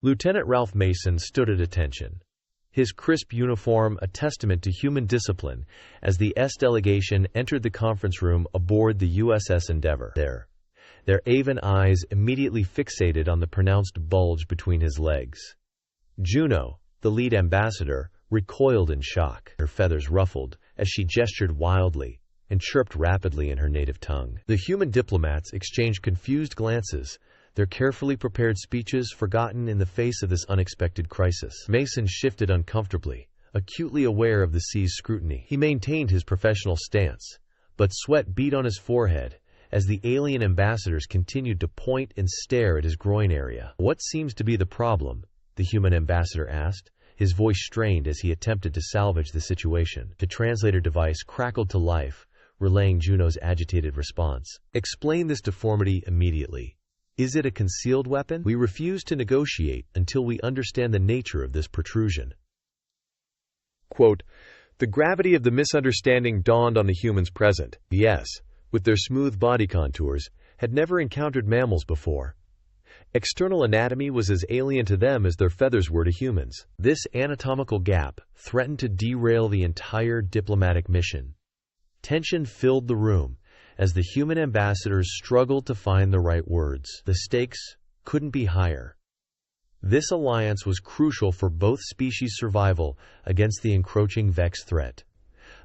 Lieutenant Ralph Mason stood at attention, his crisp uniform a testament to human discipline, as the S delegation entered the conference room aboard the USS Endeavour. Their aven eyes immediately fixated on the pronounced bulge between his legs. Juno, the lead ambassador, recoiled in shock, her feathers ruffled as she gestured wildly and chirped rapidly in her native tongue. The human diplomats exchanged confused glances, their carefully prepared speeches forgotten in the face of this unexpected crisis. Mason shifted uncomfortably, acutely aware of the sea's scrutiny. He maintained his professional stance, but sweat beat on his forehead as the alien ambassadors continued to point and stare at his groin area. "What seems to be the problem?" the human ambassador asked, his voice strained as he attempted to salvage the situation. The translator device crackled to life, relaying Juno's agitated response. "Explain this deformity immediately. Is it a concealed weapon? We refuse to negotiate until we understand the nature of this protrusion." Quote, "The gravity of the misunderstanding dawned on the humans present. Yes, with their smooth body contours, had never encountered mammals before. External anatomy was as alien to them as their feathers were to humans. This anatomical gap threatened to derail the entire diplomatic mission." Tension filled the room as the human ambassadors struggled to find the right words. The stakes couldn't be higher. This alliance was crucial for both species' survival against the encroaching Vex threat.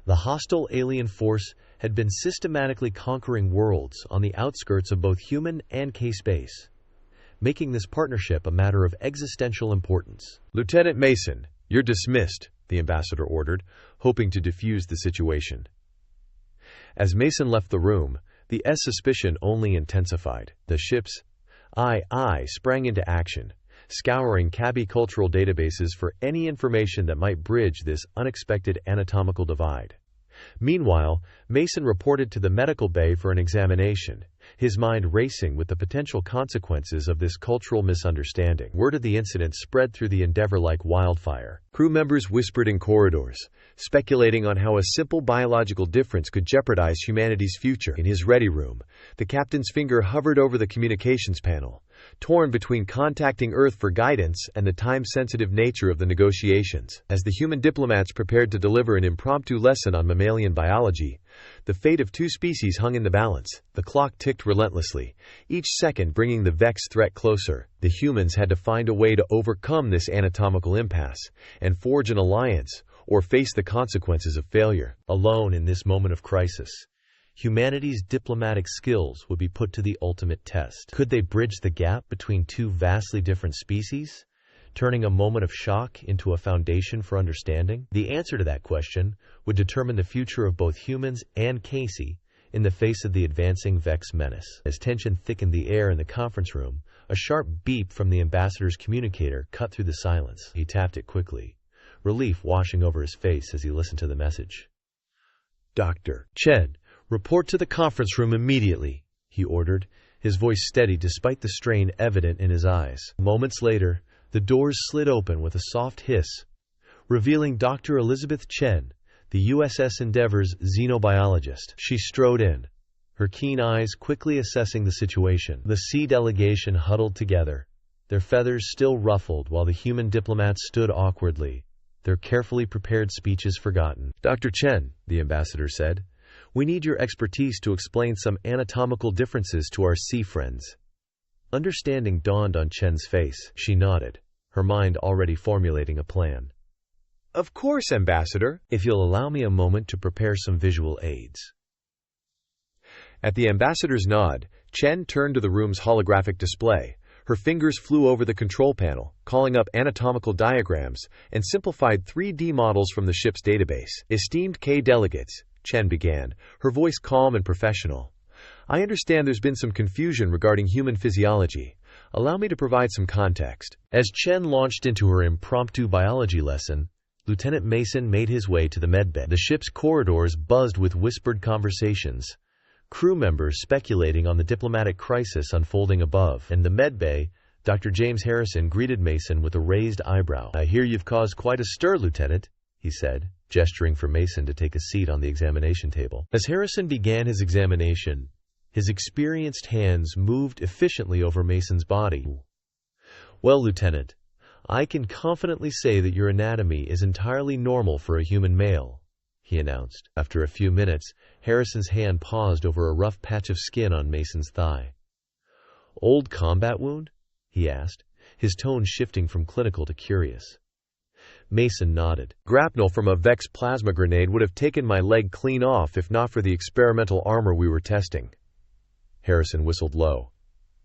The hostile alien force had been systematically conquering worlds on the outskirts of both human and K-space, making this partnership a matter of existential importance. "Lieutenant Mason, you're dismissed," the ambassador ordered, hoping to defuse the situation. As Mason left the room, the S suspicion only intensified. The ship's I sprang into action, scouring cabby cultural databases for any information that might bridge this unexpected anatomical divide. Meanwhile, Mason reported to the medical bay for an examination, his mind racing with the potential consequences of this cultural misunderstanding. Word of the incident spread through the Endeavour like wildfire. Crew members whispered in corridors, speculating on how a simple biological difference could jeopardize humanity's future. In his ready room, the captain's finger hovered over the communications panel, torn between contacting Earth for guidance and the time-sensitive nature of the negotiations. As the human diplomats prepared to deliver an impromptu lesson on mammalian biology, the fate of two species hung in the balance. The clock ticked relentlessly, each second bringing the Vex threat closer. The humans had to find a way to overcome this anatomical impasse and forge an alliance, or face the consequences of failure. Alone in this moment of crisis, humanity's diplomatic skills would be put to the ultimate test. Could they bridge the gap between two vastly different species, turning a moment of shock into a foundation for understanding? The answer to that question would determine the future of both humans and Casey in the face of the advancing Vex menace. As tension thickened the air in the conference room, a sharp beep from the ambassador's communicator cut through the silence. He tapped it quickly, relief washing over his face as he listened to the message. "Dr. Chen, report to the conference room immediately," he ordered, his voice steady despite the strain evident in his eyes. Moments later, the doors slid open with a soft hiss, revealing Dr. Elizabeth Chen, the USS Endeavour's xenobiologist. She strode in, her keen eyes quickly assessing the situation. The C delegation huddled together, their feathers still ruffled while the human diplomats stood awkwardly, their carefully prepared speeches forgotten. "Dr. Chen," the ambassador said, "we need your expertise to explain some anatomical differences to our sea friends." Understanding dawned on Chen's face. She nodded, her mind already formulating a plan. "Of course, Ambassador, if you'll allow me a moment to prepare some visual aids." At the ambassador's nod, Chen turned to the room's holographic display. Her fingers flew over the control panel, calling up anatomical diagrams and simplified 3D models from the ship's database. "Esteemed K delegates," Chen began, her voice calm and professional, "I understand there's been some confusion regarding human physiology. Allow me to provide some context." As Chen launched into her impromptu biology lesson, Lieutenant Mason made his way to the medbay. The ship's corridors buzzed with whispered conversations, crew members speculating on the diplomatic crisis unfolding above. In the medbay, Dr. James Harrison greeted Mason with a raised eyebrow. "I hear you've caused quite a stir, Lieutenant," he said, gesturing for Mason to take a seat on the examination table. As Harrison began his examination, his experienced hands moved efficiently over Mason's body. "Well, Lieutenant, "I can confidently say that your anatomy is entirely normal for a human male," he announced. After a few minutes, Harrison's hand paused over a rough patch of skin on Mason's thigh. "Old combat wound?" he asked, his tone shifting from clinical to curious. Mason nodded. "Grapnel from a Vex plasma grenade would have taken my leg clean off if not for the experimental armor we were testing." Harrison whistled low.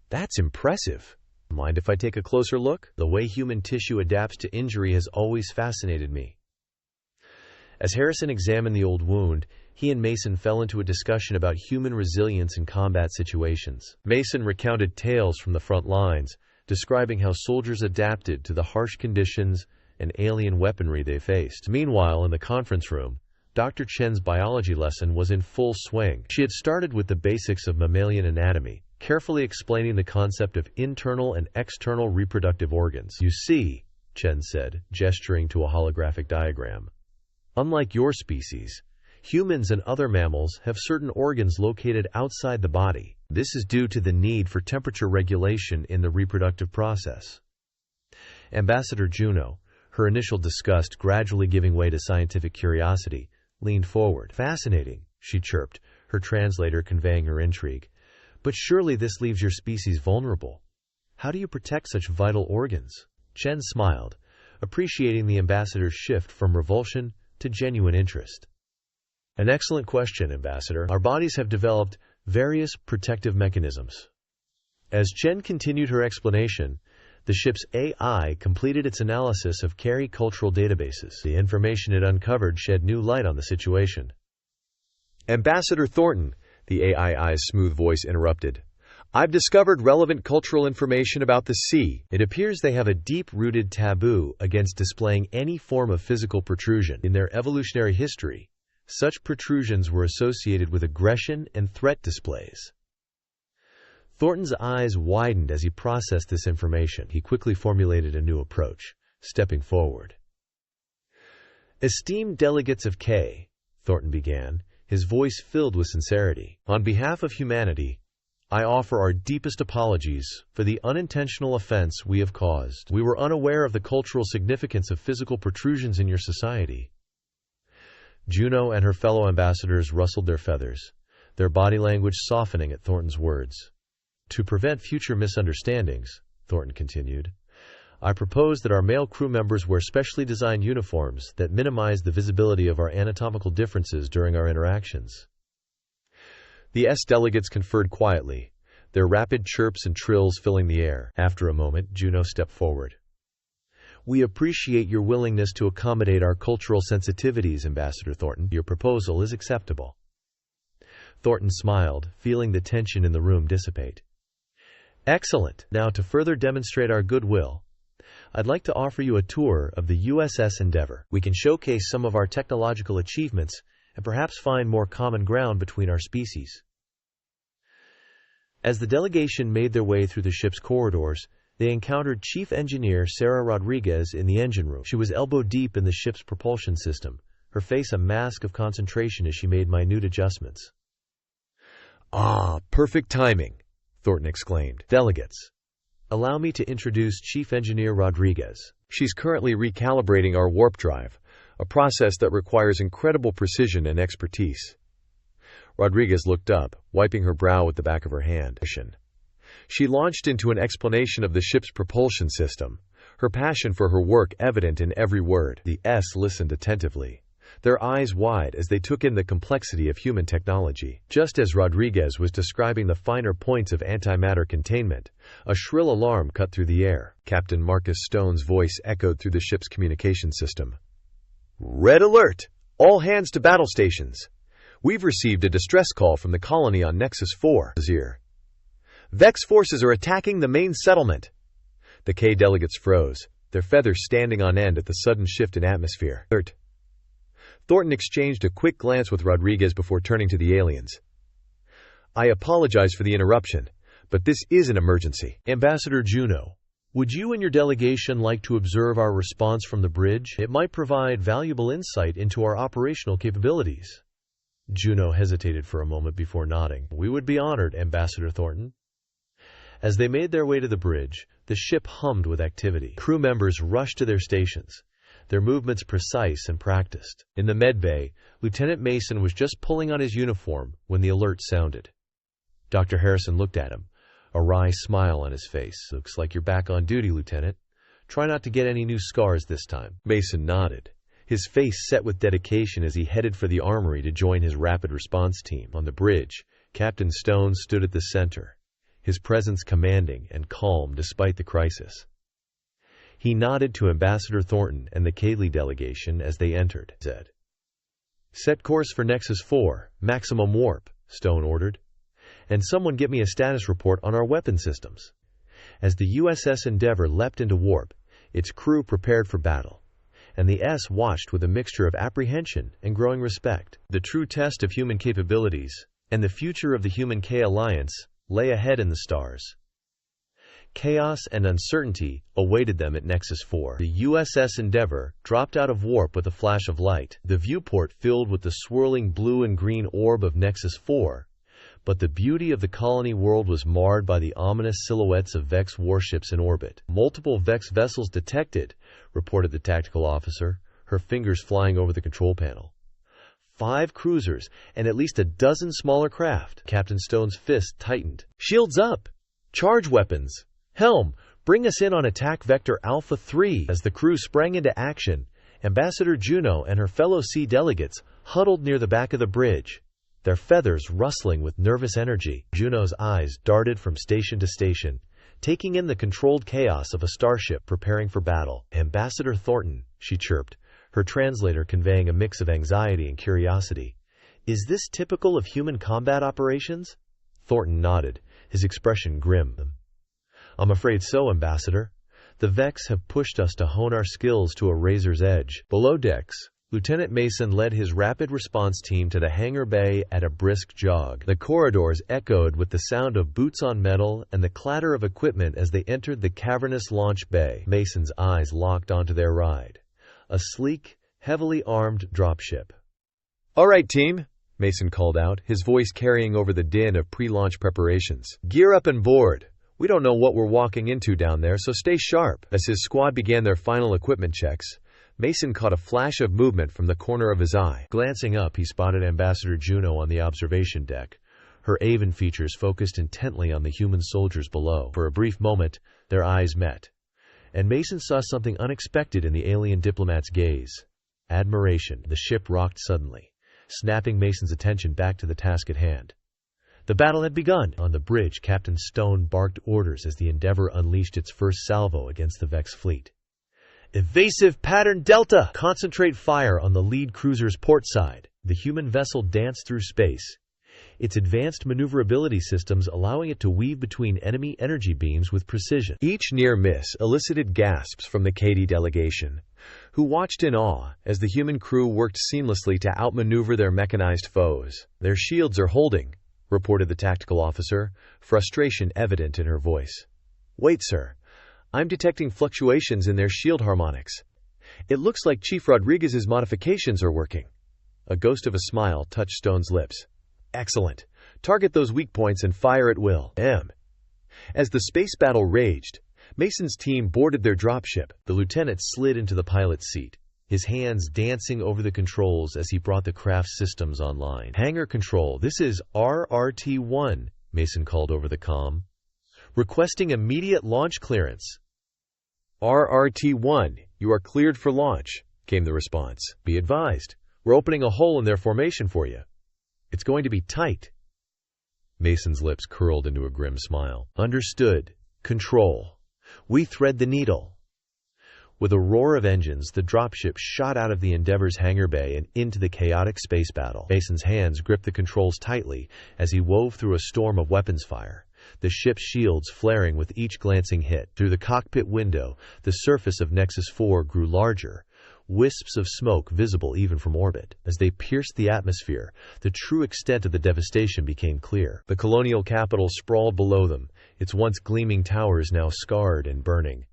"That's impressive. Mind if I take a closer look? The way human tissue adapts to injury has always fascinated me." As Harrison examined the old wound, he and Mason fell into a discussion about human resilience in combat situations. Mason recounted tales from the front lines, describing how soldiers adapted to the harsh conditions and alien weaponry they faced. Meanwhile, in the conference room, Dr. Chen's biology lesson was in full swing. She had started with the basics of mammalian anatomy, carefully explaining the concept of internal and external reproductive organs. "You see," Chen said, gesturing to a holographic diagram, "unlike your species, humans and other mammals have certain organs located outside the body. This is due to the need for temperature regulation in the reproductive process." Ambassador Juno, her initial disgust gradually giving way to scientific curiosity, leaned forward. "Fascinating," she chirped, her translator conveying her intrigue. "But surely this leaves your species vulnerable. How do you protect such vital organs?" Chen smiled, appreciating the ambassador's shift from revulsion to genuine interest. "An excellent question, Ambassador. Our bodies have developed various protective mechanisms." As Chen continued her explanation, the ship's AI completed its analysis of carry cultural databases. The information it uncovered shed new light on the situation. "Ambassador Thornton," the AI's smooth voice interrupted, "I've discovered relevant cultural information about the sea. It appears they have a deep-rooted taboo against displaying any form of physical protrusion. In their evolutionary history, such protrusions were associated with aggression and threat displays." Thornton's eyes widened as he processed this information. He quickly formulated a new approach, stepping forward. "Esteemed delegates of K," Thornton began, his voice filled with sincerity, "on behalf of humanity, I offer our deepest apologies for the unintentional offense we have caused. We were unaware of the cultural significance of physical protrusions in your society." Juno and her fellow ambassadors rustled their feathers, their body language softening at Thornton's words. "To prevent future misunderstandings," Thornton continued, "I propose that our male crew members wear specially designed uniforms that minimize the visibility of our anatomical differences during our interactions." The delegates conferred quietly, their rapid chirps and trills filling the air. After a moment, Juno stepped forward. "We appreciate your willingness to accommodate our cultural sensitivities, Ambassador Thornton. Your proposal is acceptable." Thornton smiled, feeling the tension in the room dissipate. "Excellent. Now, to further demonstrate our goodwill, I'd like to offer you a tour of the USS Endeavour. We can showcase some of our technological achievements and perhaps find more common ground between our species." As the delegation made their way through the ship's corridors, they encountered Chief Engineer Sarah Rodriguez in the engine room. She was elbow-deep in the ship's propulsion system, her face a mask of concentration as she made minute adjustments. "Ah, perfect timing," Thornton exclaimed. "Delegates, allow me to introduce Chief Engineer Rodriguez. She's currently recalibrating our warp drive, a process that requires incredible precision and expertise." Rodriguez looked up, wiping her brow with the back of her hand. She launched into an explanation of the ship's propulsion system, her passion for her work evident in every word. The listened attentively, their eyes wide as they took in the complexity of human technology. Just as Rodriguez was describing the finer points of antimatter containment, a shrill alarm cut through the air. Captain Marcus Stone's voice echoed through the ship's communication system. "Red alert! All hands to battle stations. We've received a distress call from the colony on Nexus 4. Vex forces are attacking the main settlement." The K delegates froze, their feathers standing on end at the sudden shift in atmosphere. Thornton exchanged a quick glance with Rodriguez before turning to the aliens. "I apologize for the interruption, but this is an emergency." "Ambassador Juno, would you and your delegation like to observe our response from the bridge? It might provide valuable insight into our operational capabilities." Juno hesitated for a moment before nodding. "We would be honored, Ambassador Thornton." As they made their way to the bridge, the ship hummed with activity. Crew members rushed to their stations, their movements precise and practiced. In the medbay, Lieutenant Mason was just pulling on his uniform when the alert sounded. Dr. Harrison looked at him, a wry smile on his face. "Looks like you're back on duty, Lieutenant. Try not to get any new scars this time." Mason nodded, his face set with dedication as he headed for the armory to join his rapid response team. On the bridge, Captain Stone stood at the center, his presence commanding and calm despite the crisis. He nodded to Ambassador Thornton and the Cayley delegation as they entered. Said, "Set course for Nexus 4, maximum warp," Stone ordered. "And someone get me a status report on our weapon systems." As the USS Endeavour leapt into warp, its crew prepared for battle, and the S watched with a mixture of apprehension and growing respect. The true test of human capabilities, and the future of the Human-K alliance, lay ahead in the stars. Chaos and uncertainty awaited them at Nexus 4. The USS Endeavour dropped out of warp with a flash of light, the viewport filled with the swirling blue and green orb of Nexus 4. But the beauty of the colony world was marred by the ominous silhouettes of Vex warships in orbit. "Multiple Vex vessels detected," reported the tactical officer, her fingers flying over the control panel. 5 cruisers and at least a dozen smaller craft. Captain Stone's fist tightened. "Shields up! Charge weapons! Helm, bring us in on attack vector Alpha 3. As the crew sprang into action, Ambassador Juno and her fellow sea delegates huddled near the back of the bridge, their feathers rustling with nervous energy. Juno's eyes darted from station to station, taking in the controlled chaos of a starship preparing for battle. "Ambassador Thornton," she chirped, her translator conveying a mix of anxiety and curiosity. "Is this typical of human combat operations?" Thornton nodded, his expression grim. "I'm afraid so, Ambassador. The Vex have pushed us to hone our skills to a razor's edge." Below decks, Lieutenant Mason led his rapid response team to the hangar bay at a brisk jog. The corridors echoed with the sound of boots on metal and the clatter of equipment as they entered the cavernous launch bay. Mason's eyes locked onto their ride, a sleek, heavily armed dropship. "All right, team," Mason called out, his voice carrying over the din of pre-launch preparations. "Gear up and board. We don't know what we're walking into down there, so stay sharp." As his squad began their final equipment checks, Mason caught a flash of movement from the corner of his eye. Glancing up, he spotted Ambassador Juno on the observation deck, her Aven features focused intently on the human soldiers below. For a brief moment, their eyes met, and Mason saw something unexpected in the alien diplomat's gaze. Admiration. The ship rocked suddenly, snapping Mason's attention back to the task at hand. The battle had begun. On the bridge, Captain Stone barked orders as the Endeavour unleashed its first salvo against the Vex fleet. "Evasive pattern Delta! Concentrate fire on the lead cruiser's port side." The human vessel danced through space, its advanced maneuverability systems allowing it to weave between enemy energy beams with precision. Each near miss elicited gasps from the KD delegation, who watched in awe as the human crew worked seamlessly to outmaneuver their mechanized foes. "Their shields are holding," reported the tactical officer, frustration evident in her voice. "Wait, sir. I'm detecting fluctuations in their shield harmonics. It looks like Chief Rodriguez's modifications are working." A ghost of a smile touched Stone's lips. "Excellent. Target those weak points and fire at will." As the space battle raged, Mason's team boarded their dropship. The lieutenant slid into the pilot's seat, his hands dancing over the controls as he brought the craft's systems online. "Hangar control, this is RRT-1, Mason called over the comm. "Requesting immediate launch clearance." "RRT-1, you are cleared for launch," came the response. "Be advised, we're opening a hole in their formation for you. It's going to be tight." Mason's lips curled into a grim smile. "Understood. Control. We thread the needle." With a roar of engines, the dropship shot out of the Endeavour's hangar bay and into the chaotic space battle. Mason's hands gripped the controls tightly as he wove through a storm of weapons fire, the ship's shields flaring with each glancing hit. Through the cockpit window, the surface of Nexus 4 grew larger, wisps of smoke visible even from orbit. As they pierced the atmosphere, the true extent of the devastation became clear. The colonial capital sprawled below them, its once gleaming towers now scarred and burning.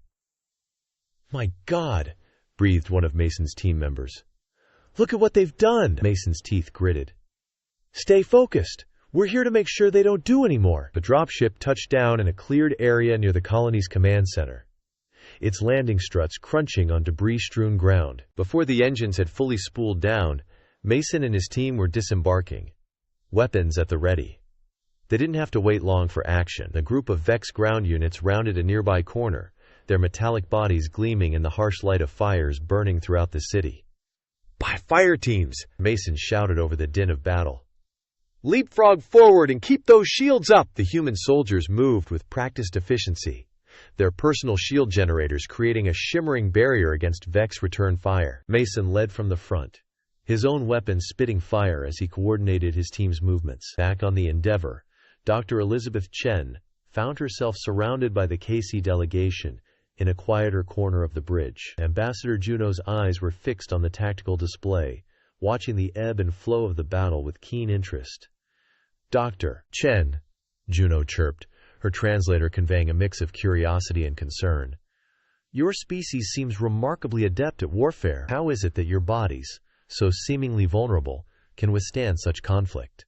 "My God," breathed one of Mason's team members. "Look at what they've done!" Mason's teeth gritted. "Stay focused. We're here to make sure they don't do anymore. The dropship touched down in a cleared area near the colony's command center, its landing struts crunching on debris-strewn ground. Before the engines had fully spooled down, Mason and his team were disembarking, weapons at the ready. They didn't have to wait long for action. A group of Vex ground units rounded a nearby corner, their metallic bodies gleaming in the harsh light of fires burning throughout the city. "By fire teams!" Mason shouted over the din of battle. "Leapfrog forward and keep those shields up!" The human soldiers moved with practiced efficiency, their personal shield generators creating a shimmering barrier against Vex return fire. Mason led from the front, his own weapons spitting fire as he coordinated his team's movements. Back on the Endeavour, Dr. Elizabeth Chen found herself surrounded by the KC delegation in a quieter corner of the bridge. Ambassador Juno's eyes were fixed on the tactical display, watching the ebb and flow of the battle with keen interest. "Dr. Chen," Juno chirped, her translator conveying a mix of curiosity and concern. "Your species seems remarkably adept at warfare. How is it that your bodies, so seemingly vulnerable, can withstand such conflict?"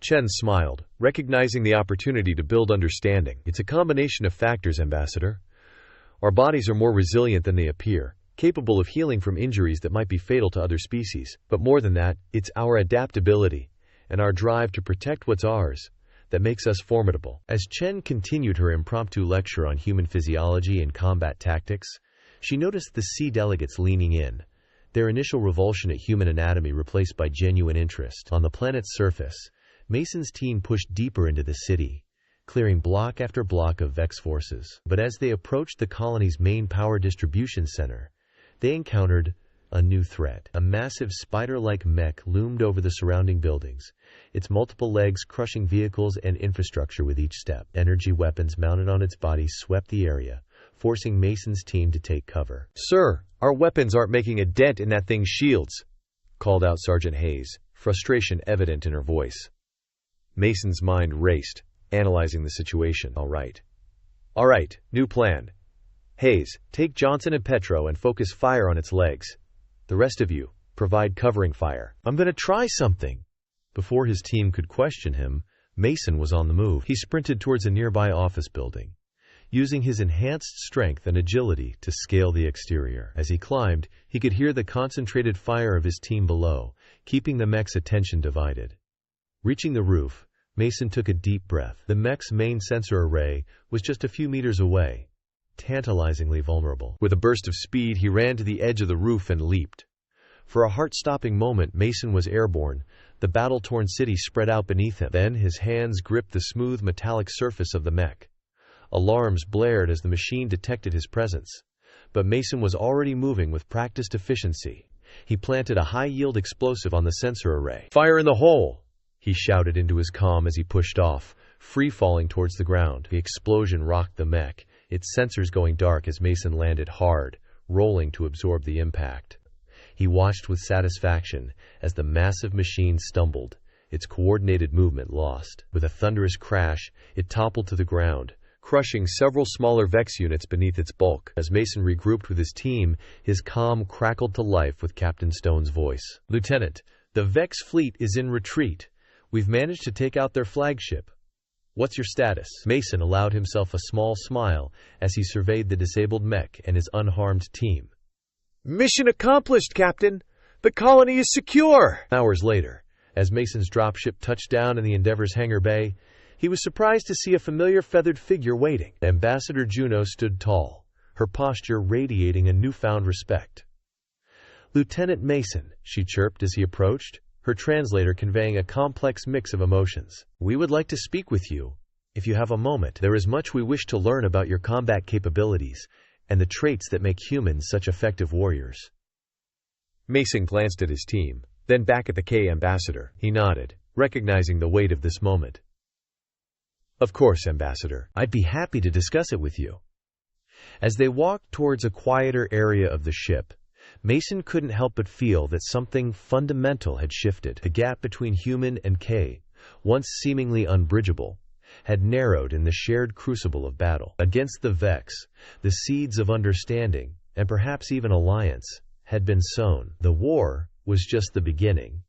Chen smiled, recognizing the opportunity to build understanding. "It's a combination of factors, Ambassador. Our bodies are more resilient than they appear, capable of healing from injuries that might be fatal to other species. But more than that, it's our adaptability and our drive to protect what's ours that makes us formidable." As Chen continued her impromptu lecture on human physiology and combat tactics, she noticed the C delegates leaning in, their initial revulsion at human anatomy replaced by genuine interest. On the planet's surface, Mason's team pushed deeper into the city, clearing block after block of Vex forces. But as they approached the colony's main power distribution center, they encountered a new threat. A massive spider-like mech loomed over the surrounding buildings, its multiple legs crushing vehicles and infrastructure with each step. Energy weapons mounted on its body swept the area, forcing Mason's team to take cover. "Sir, our weapons aren't making a dent in that thing's shields," called out Sergeant Hayes, frustration evident in her voice. Mason's mind raced, analyzing the situation. All right, new plan. Hayes, take Johnson and Petro and focus fire on its legs. The rest of you, provide covering fire. I'm gonna try something." Before his team could question him, Mason was on the move. He sprinted towards a nearby office building, using his enhanced strength and agility to scale the exterior. As he climbed, he could hear the concentrated fire of his team below, keeping the mech's attention divided. Reaching the roof, Mason took a deep breath. The mech's main sensor array was just a few meters away, tantalizingly vulnerable. With a burst of speed, he ran to the edge of the roof and leaped. For a heart-stopping moment, Mason was airborne, the battle-torn city spread out beneath him. Then his hands gripped the smooth metallic surface of the mech. Alarms blared as the machine detected his presence. But Mason was already moving with practiced efficiency. He planted a high-yield explosive on the sensor array. "Fire in the hole!" he shouted into his comm as he pushed off, free-falling towards the ground. The explosion rocked the mech, its sensors going dark as Mason landed hard, rolling to absorb the impact. He watched with satisfaction as the massive machine stumbled, its coordinated movement lost. With a thunderous crash, it toppled to the ground, crushing several smaller Vex units beneath its bulk. As Mason regrouped with his team, his comm crackled to life with Captain Stone's voice. "Lieutenant, the Vex fleet is in retreat. We've managed to take out their flagship. What's your status?" Mason allowed himself a small smile as he surveyed the disabled mech and his unharmed team. "Mission accomplished, Captain! The colony is secure!" Hours later, as Mason's dropship touched down in the Endeavor's hangar bay, he was surprised to see a familiar feathered figure waiting. Ambassador Juno stood tall, her posture radiating a newfound respect. "Lieutenant Mason," she chirped as he approached, her translator conveying a complex mix of emotions. "We would like to speak with you, if you have a moment. There is much we wish to learn about your combat capabilities and the traits that make humans such effective warriors." Mason glanced at his team, then back at the K ambassador. He nodded, recognizing the weight of this moment. "Of course, Ambassador. I'd be happy to discuss it with you." As they walked towards a quieter area of the ship, Mason couldn't help but feel that something fundamental had shifted. The gap between human and K, once seemingly unbridgeable, had narrowed in the shared crucible of battle. Against the Vex, the seeds of understanding, and perhaps even alliance, had been sown. The war was just the beginning.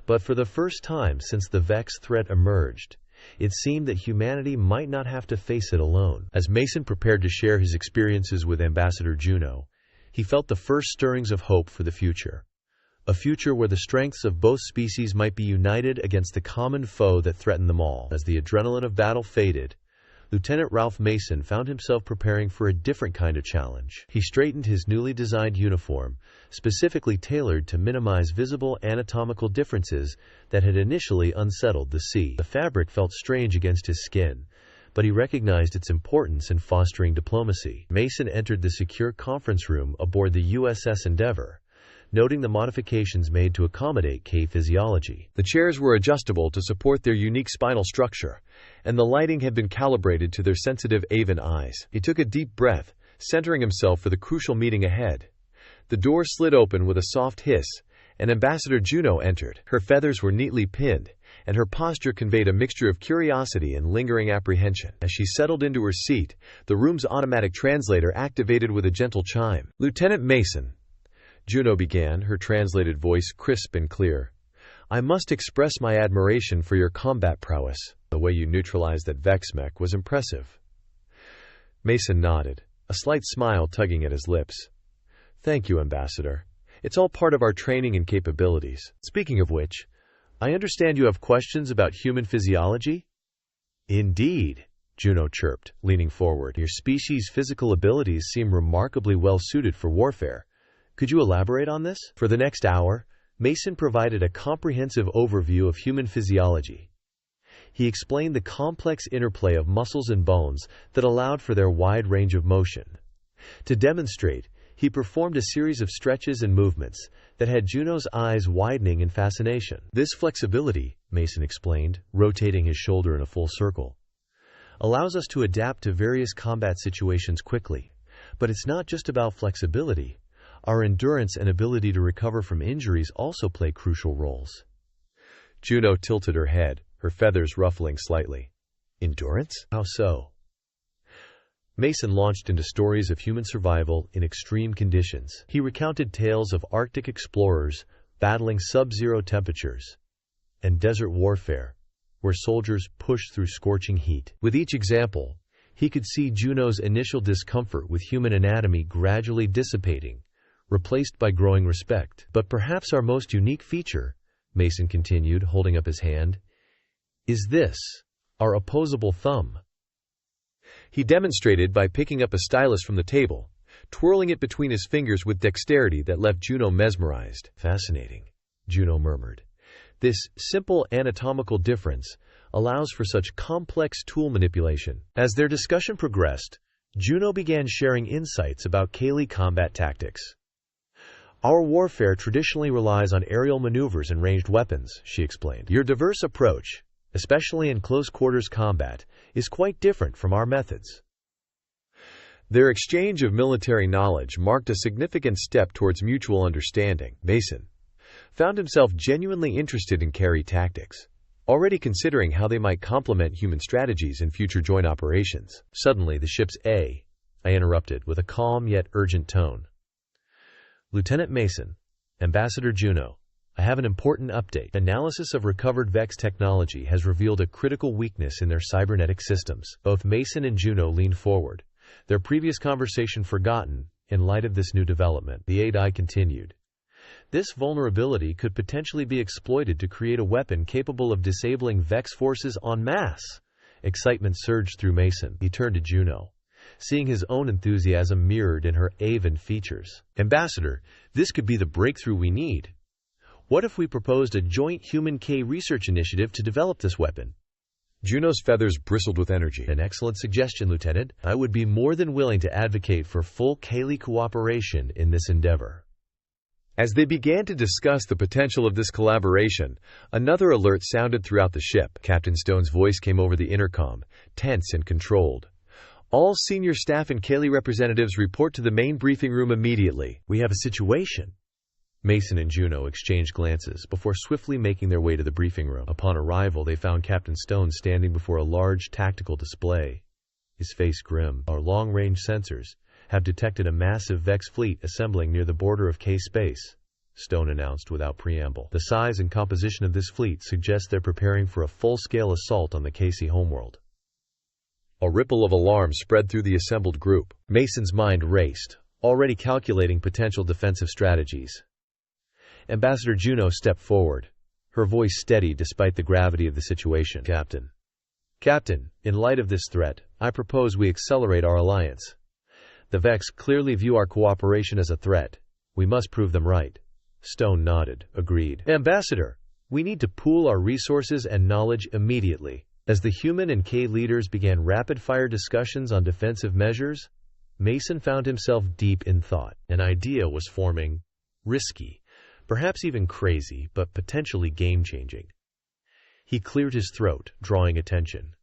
But for the first time since the Vex threat emerged, it seemed that humanity might not have to face it alone. As Mason prepared to share his experiences with Ambassador Juno, he felt the first stirrings of hope for the future. A future where the strengths of both species might be united against the common foe that threatened them all. As the adrenaline of battle faded, Lieutenant Ralph Mason found himself preparing for a different kind of challenge. He straightened his newly designed uniform, specifically tailored to minimize visible anatomical differences that had initially unsettled the sea. The fabric felt strange against his skin, but he recognized its importance in fostering diplomacy. Mason entered the secure conference room aboard the USS Endeavour, noting the modifications made to accommodate K physiology. The chairs were adjustable to support their unique spinal structure, and the lighting had been calibrated to their sensitive avian eyes. He took a deep breath, centering himself for the crucial meeting ahead. The door slid open with a soft hiss, and Ambassador Juno entered. Her feathers were neatly pinned, and her posture conveyed a mixture of curiosity and lingering apprehension. As she settled into her seat, the room's automatic translator activated with a gentle chime. "Lieutenant Mason," Juno began, her translated voice crisp and clear, "I must express my admiration for your combat prowess. The way you neutralized that Vex mech was impressive." Mason nodded, a slight smile tugging at his lips. "Thank you, Ambassador. It's all part of our training and capabilities. Speaking of which, I understand you have questions about human physiology?" "Indeed," Juno chirped, leaning forward. "Your species' physical abilities seem remarkably well suited for warfare. Could you elaborate on this?" For the next hour, Mason provided a comprehensive overview of human physiology. He explained the complex interplay of muscles and bones that allowed for their wide range of motion. To demonstrate, he performed a series of stretches and movements that had Juno's eyes widening in fascination. "This flexibility," Mason explained, rotating his shoulder in a full circle, "allows us to adapt to various combat situations quickly. But it's not just about flexibility. Our endurance and ability to recover from injuries also play crucial roles." Juno tilted her head, her feathers ruffling slightly. "Endurance? How so?" Mason launched into stories of human survival in extreme conditions. He recounted tales of Arctic explorers battling sub-zero temperatures and desert warfare, where soldiers pushed through scorching heat. With each example, he could see Juno's initial discomfort with human anatomy gradually dissipating, replaced by growing respect. "But perhaps our most unique feature," Mason continued, holding up his hand, "is this, our opposable thumb." He demonstrated by picking up a stylus from the table, twirling it between his fingers with dexterity that left Juno mesmerized. "Fascinating," Juno murmured. "This simple anatomical difference allows for such complex tool manipulation." As their discussion progressed, Juno began sharing insights about Kaylee combat tactics. "Our warfare traditionally relies on aerial maneuvers and ranged weapons," she explained. "Your diverse approach, especially in close-quarters combat, is quite different from our methods." Their exchange of military knowledge marked a significant step towards mutual understanding. Mason found himself genuinely interested in carry tactics, already considering how they might complement human strategies in future joint operations. Suddenly, the ship's I interrupted with a calm yet urgent tone. "Lieutenant Mason, Ambassador Juno, I have an important update. Analysis of recovered Vex technology has revealed a critical weakness in their cybernetic systems." Both Mason and Juno leaned forward, their previous conversation forgotten in light of this new development. The AI continued. "This vulnerability could potentially be exploited to create a weapon capable of disabling Vex forces en masse." Excitement surged through Mason. He turned to Juno, seeing his own enthusiasm mirrored in her avian features. "Ambassador, this could be the breakthrough we need. What if we proposed a joint human-K research initiative to develop this weapon?" Juno's feathers bristled with energy. "An excellent suggestion, Lieutenant. I would be more than willing to advocate for full Kaylee cooperation in this endeavor." As they began to discuss the potential of this collaboration, another alert sounded throughout the ship. Captain Stone's voice came over the intercom, tense and controlled. "All senior staff and Kaylee representatives report to the main briefing room immediately. We have a situation." Mason and Juno exchanged glances before swiftly making their way to the briefing room. Upon arrival, they found Captain Stone standing before a large tactical display, his face grim. "Our long-range sensors have detected a massive Vex fleet assembling near the border of K space," Stone announced without preamble. The size and composition of this fleet suggests they're preparing for a full-scale assault on the KC homeworld. A ripple of alarm spread through the assembled group. Mason's mind raced, already calculating potential defensive strategies. Ambassador Juno stepped forward, her voice steady despite the gravity of the situation. Captain, in light of this threat, I propose we accelerate our alliance. The Vex clearly view our cooperation as a threat. We must prove them right. Stone nodded, agreed. Ambassador, we need to pool our resources and knowledge immediately. As the human and K leaders began rapid-fire discussions on defensive measures, Mason found himself deep in thought. An idea was forming, risky, perhaps even crazy, but potentially game-changing. He cleared his throat, drawing attention.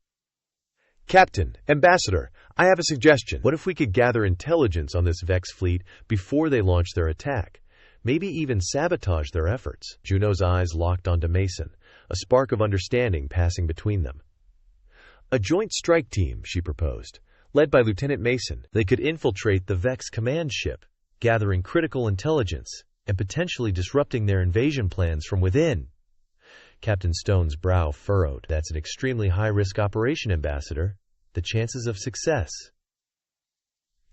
Captain, Ambassador, I have a suggestion. What if we could gather intelligence on this Vex fleet before they launch their attack? Maybe even sabotage their efforts. Juno's eyes locked onto Mason, a spark of understanding passing between them. A joint strike team, she proposed, led by Lieutenant Mason. They could infiltrate the Vex command ship, gathering critical intelligence and potentially disrupting their invasion plans from within. Captain Stone's brow furrowed. That's an extremely high-risk operation, Ambassador. The chances of success.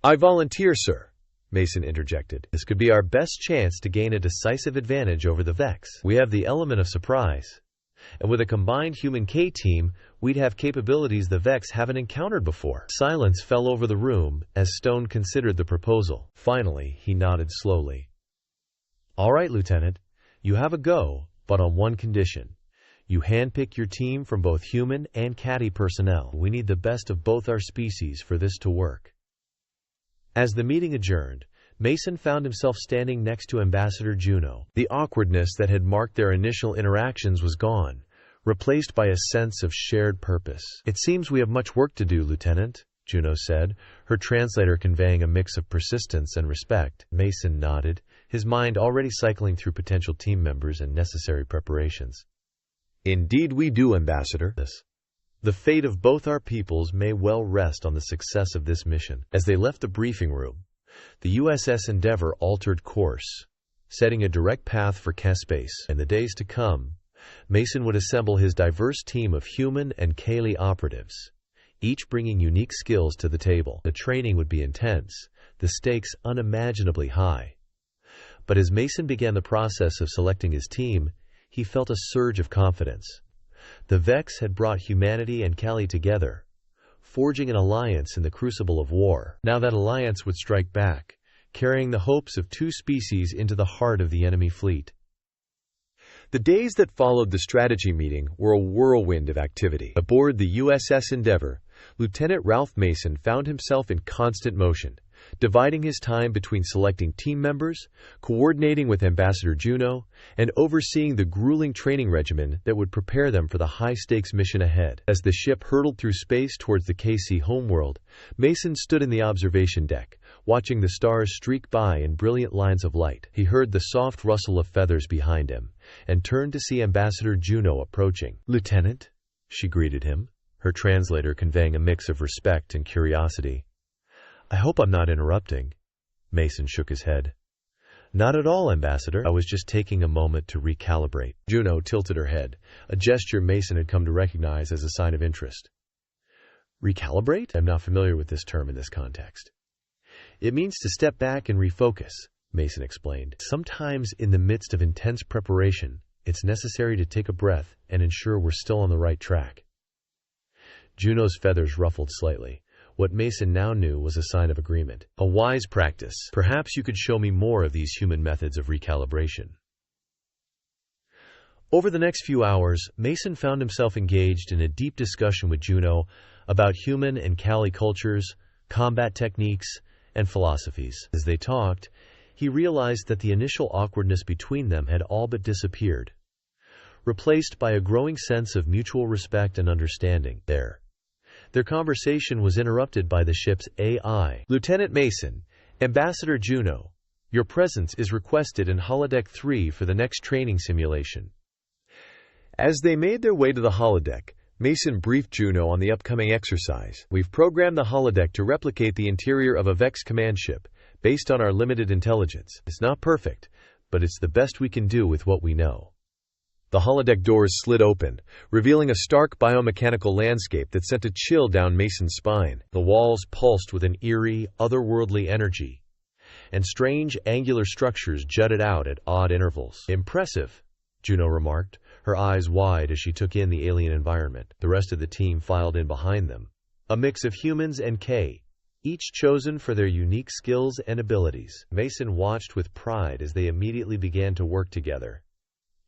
I volunteer, sir, Mason interjected. This could be our best chance to gain a decisive advantage over the Vex. We have the element of surprise. And with a combined human-K team, we'd have capabilities the Vex haven't encountered before. Silence fell over the room as Stone considered the proposal. Finally, he nodded slowly. All right, Lieutenant. You have a go, but on one condition. You handpick your team from both human and catty personnel. We need the best of both our species for this to work. As the meeting adjourned, Mason found himself standing next to Ambassador Juno. The awkwardness that had marked their initial interactions was gone, replaced by a sense of shared purpose. It seems we have much work to do, Lieutenant, Juno said, her translator conveying a mix of persistence and respect. Mason nodded, his mind already cycling through potential team members and necessary preparations. Indeed we do, Ambassador. The fate of both our peoples may well rest on the success of this mission. As they left the briefing room, the USS Endeavour altered course, setting a direct path for Space. In the days to come, Mason would assemble his diverse team of human and Kaylee operatives, each bringing unique skills to the table. The training would be intense, the stakes unimaginably high. But as Mason began the process of selecting his team, he felt a surge of confidence. The Vex had brought humanity and Kali together, forging an alliance in the crucible of war. Now that alliance would strike back, carrying the hopes of two species into the heart of the enemy fleet. The days that followed the strategy meeting were a whirlwind of activity. Aboard the USS Endeavour, Lieutenant Ralph Mason found himself in constant motion, dividing his time between selecting team members, coordinating with Ambassador Juno, and overseeing the grueling training regimen that would prepare them for the high-stakes mission ahead. As the ship hurtled through space towards the KC homeworld, Mason stood in the observation deck, watching the stars streak by in brilliant lines of light. He heard the soft rustle of feathers behind him, and turned to see Ambassador Juno approaching. Lieutenant, she greeted him, her translator conveying a mix of respect and curiosity. I hope I'm not interrupting. Mason shook his head. Not at all, Ambassador. I was just taking a moment to recalibrate. Juno tilted her head, a gesture Mason had come to recognize as a sign of interest. Recalibrate? I'm not familiar with this term in this context. It means to step back and refocus, Mason explained. Sometimes in the midst of intense preparation, it's necessary to take a breath and ensure we're still on the right track. Juno's feathers ruffled slightly. What Mason now knew was a sign of agreement. A wise practice. Perhaps you could show me more of these human methods of recalibration. Over the next few hours, Mason found himself engaged in a deep discussion with Juno about human and Kali cultures, combat techniques, and philosophies. As they talked, he realized that the initial awkwardness between them had all but disappeared, replaced by a growing sense of mutual respect and understanding. Their conversation was interrupted by the ship's AI. Lieutenant Mason, Ambassador Juno, your presence is requested in Holodeck 3 for the next training simulation. As they made their way to the holodeck, Mason briefed Juno on the upcoming exercise. We've programmed the holodeck to replicate the interior of a Vex command ship, based on our limited intelligence. It's not perfect, but it's the best we can do with what we know. The holodeck doors slid open, revealing a stark biomechanical landscape that sent a chill down Mason's spine. The walls pulsed with an eerie, otherworldly energy, and strange, angular structures jutted out at odd intervals. "Impressive," Juno remarked, her eyes wide as she took in the alien environment. The rest of the team filed in behind them, a mix of humans and K, each chosen for their unique skills and abilities. Mason watched with pride as they immediately began to work together.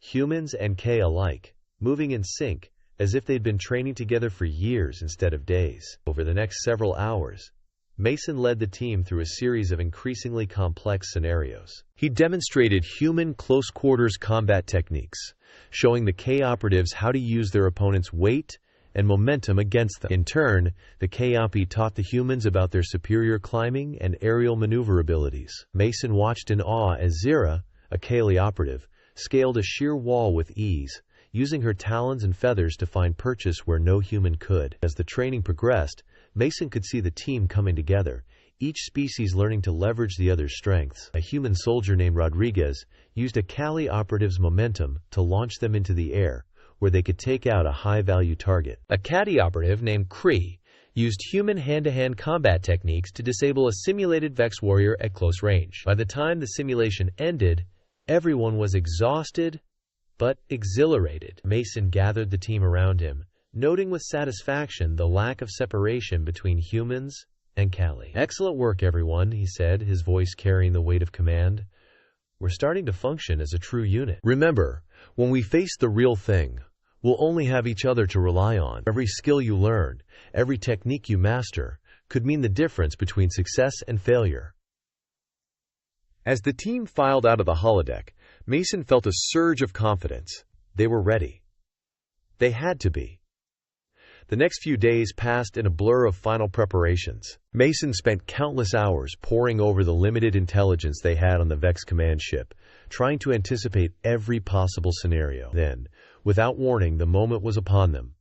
Humans and K alike, moving in sync, as if they'd been training together for years instead of days. Over the next several hours, Mason led the team through a series of increasingly complex scenarios. He demonstrated human close-quarters combat techniques, showing the K operatives how to use their opponent's weight and momentum against them. In turn, the K-OP taught the humans about their superior climbing and aerial maneuver abilities. Mason watched in awe as Zira, a Kali operative, scaled a sheer wall with ease, using her talons and feathers to find purchase where no human could. As the training progressed, Mason could see the team coming together, each species learning to leverage the other's strengths. A human soldier named Rodriguez used a Kali operative's momentum to launch them into the air, where they could take out a high-value target. A Kali operative named Kree used human hand-to-hand combat techniques to disable a simulated Vex warrior at close range. By the time the simulation ended, everyone was exhausted, but exhilarated. Mason gathered the team around him, noting with satisfaction the lack of separation between humans and Kali. "Excellent work, everyone," he said, his voice carrying the weight of command. "We're starting to function as a true unit. Remember, when we face the real thing, we'll only have each other to rely on. Every skill you learn, every technique you master, could mean the difference between success and failure." As the team filed out of the holodeck, Mason felt a surge of confidence. They were ready. They had to be. The next few days passed in a blur of final preparations. Mason spent countless hours poring over the limited intelligence they had on the Vex command ship, trying to anticipate every possible scenario. Then, without warning, the moment was upon them.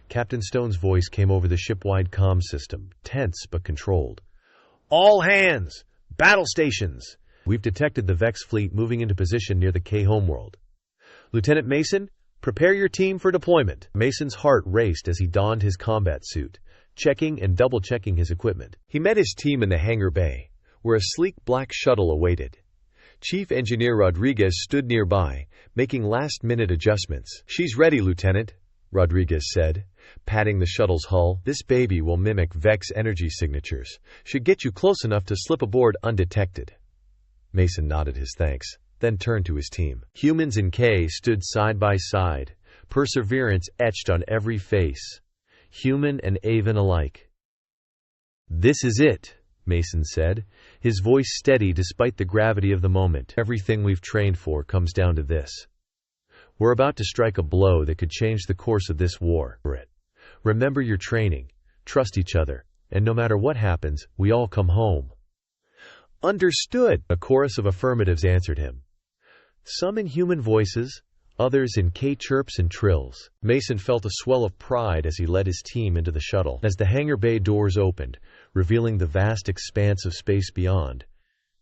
Captain Stone's voice came over the ship-wide comm system, tense but controlled. "All hands! Battle stations! We've detected the Vex fleet moving into position near the K homeworld. Lieutenant Mason, prepare your team for deployment." Mason's heart raced as he donned his combat suit, checking and double-checking his equipment. He met his team in the hangar bay, where a sleek black shuttle awaited. Chief Engineer Rodriguez stood nearby, making last-minute adjustments. "She's ready, Lieutenant," Rodriguez said, patting the shuttle's hull. "This baby will mimic Vex energy signatures. Should get you close enough to slip aboard undetected." Mason nodded his thanks, then turned to his team. Humans and K stood side by side, perseverance etched on every face, human and Avan alike. "This is it," Mason said, his voice steady despite the gravity of the moment. "Everything we've trained for comes down to this. We're about to strike a blow that could change the course of this war. Remember your training, trust each other, and no matter what happens, we all come home." "Understood," a chorus of affirmatives answered him. Some in human voices, others in K chirps and trills. Mason felt a swell of pride as he led his team into the shuttle. As the hangar bay doors opened, revealing the vast expanse of space beyond,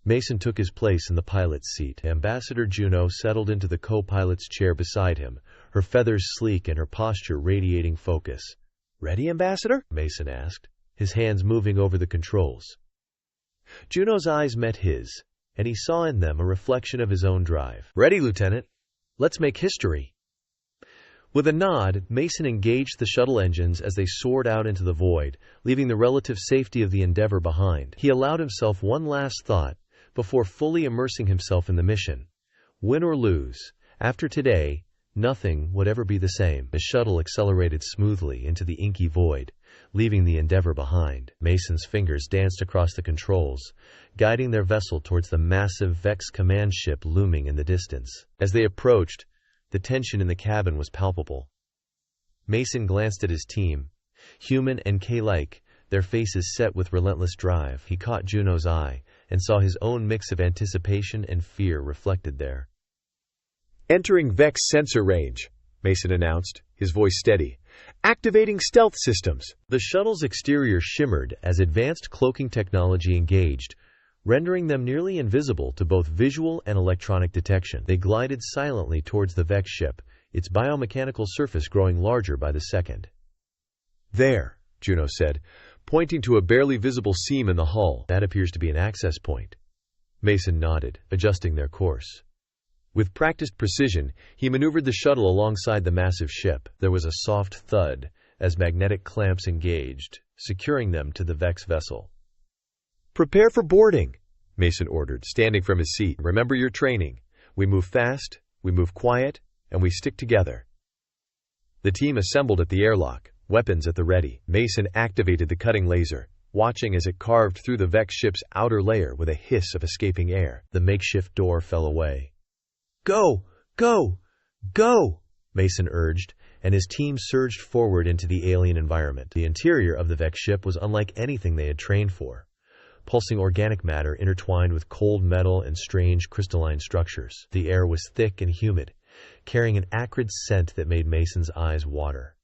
Mason took his place in the pilot's seat. Ambassador Juno settled into the co-pilot's chair beside him, her feathers sleek and her posture radiating focus. "Ready, Ambassador?" Mason asked, his hands moving over the controls. Juno's eyes met his, and he saw in them a reflection of his own drive. "Ready, Lieutenant. Let's make history." With a nod, Mason engaged the shuttle engines as they soared out into the void, leaving the relative safety of the Endeavor behind. He allowed himself one last thought before fully immersing himself in the mission. Win or lose, after today, nothing would ever be the same. The shuttle accelerated smoothly into the inky void, leaving the Endeavor behind. Mason's fingers danced across the controls, guiding their vessel towards the massive Vex command ship looming in the distance. As they approached, the tension in the cabin was palpable. Mason glanced at his team, human and K-like, their faces set with relentless drive. He caught Juno's eye and saw his own mix of anticipation and fear reflected there. "Entering Vex sensor range," Mason announced, his voice steady. "Activating stealth systems." The shuttle's exterior shimmered as advanced cloaking technology engaged, rendering them nearly invisible to both visual and electronic detection. They glided silently towards the Vex ship, its biomechanical surface growing larger by the second. "There," Juno said, pointing to a barely visible seam in the hull. "That appears to be an access point." Mason nodded, adjusting their course. With practiced precision, he maneuvered the shuttle alongside the massive ship. There was a soft thud as magnetic clamps engaged, securing them to the Vex vessel. "Prepare for boarding," Mason ordered, standing from his seat. "Remember your training. We move fast, we move quiet, and we stick together." The team assembled at the airlock, weapons at the ready. Mason activated the cutting laser, watching as it carved through the Vex ship's outer layer with a hiss of escaping air. The makeshift door fell away. "Go! Go! Go!" Mason urged, and his team surged forward into the alien environment. The interior of the Vex ship was unlike anything they had trained for. Pulsing organic matter intertwined with cold metal and strange crystalline structures. The air was thick and humid, carrying an acrid scent that made Mason's eyes water.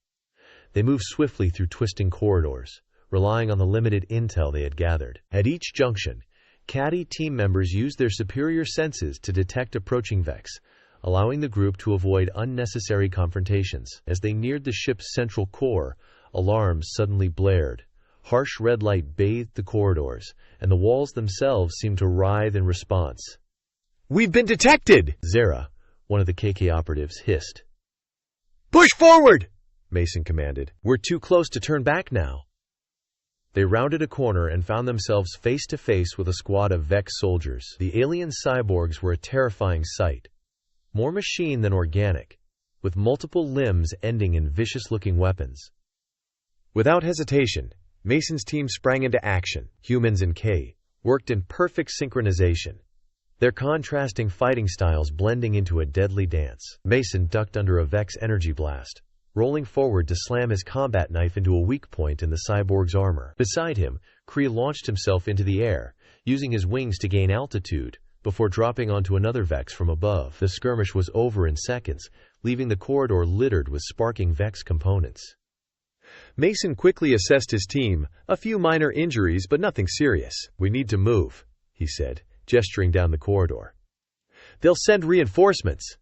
They moved swiftly through twisting corridors, relying on the limited intel they had gathered. At each junction, Caddy team members used their superior senses to detect approaching Vex, allowing the group to avoid unnecessary confrontations. As they neared the ship's central core, alarms suddenly blared. Harsh red light bathed the corridors, and the walls themselves seemed to writhe in response. "We've been detected!" Zera, one of the KK operatives, hissed. "Push forward!" Mason commanded. "We're too close to turn back now." They rounded a corner and found themselves face to face with a squad of Vex soldiers. The alien cyborgs were a terrifying sight. More machine than organic, with multiple limbs ending in vicious-looking weapons. Without hesitation, Mason's team sprang into action. Humans and K worked in perfect synchronization, their contrasting fighting styles blending into a deadly dance. Mason ducked under a Vex energy blast, rolling forward to slam his combat knife into a weak point in the cyborg's armor. Beside him, Kree launched himself into the air, using his wings to gain altitude, before dropping onto another Vex from above. The skirmish was over in seconds, leaving the corridor littered with sparking Vex components. Mason quickly assessed his team, a few minor injuries but nothing serious. "We need to move," he said, gesturing down the corridor. "They'll send reinforcements."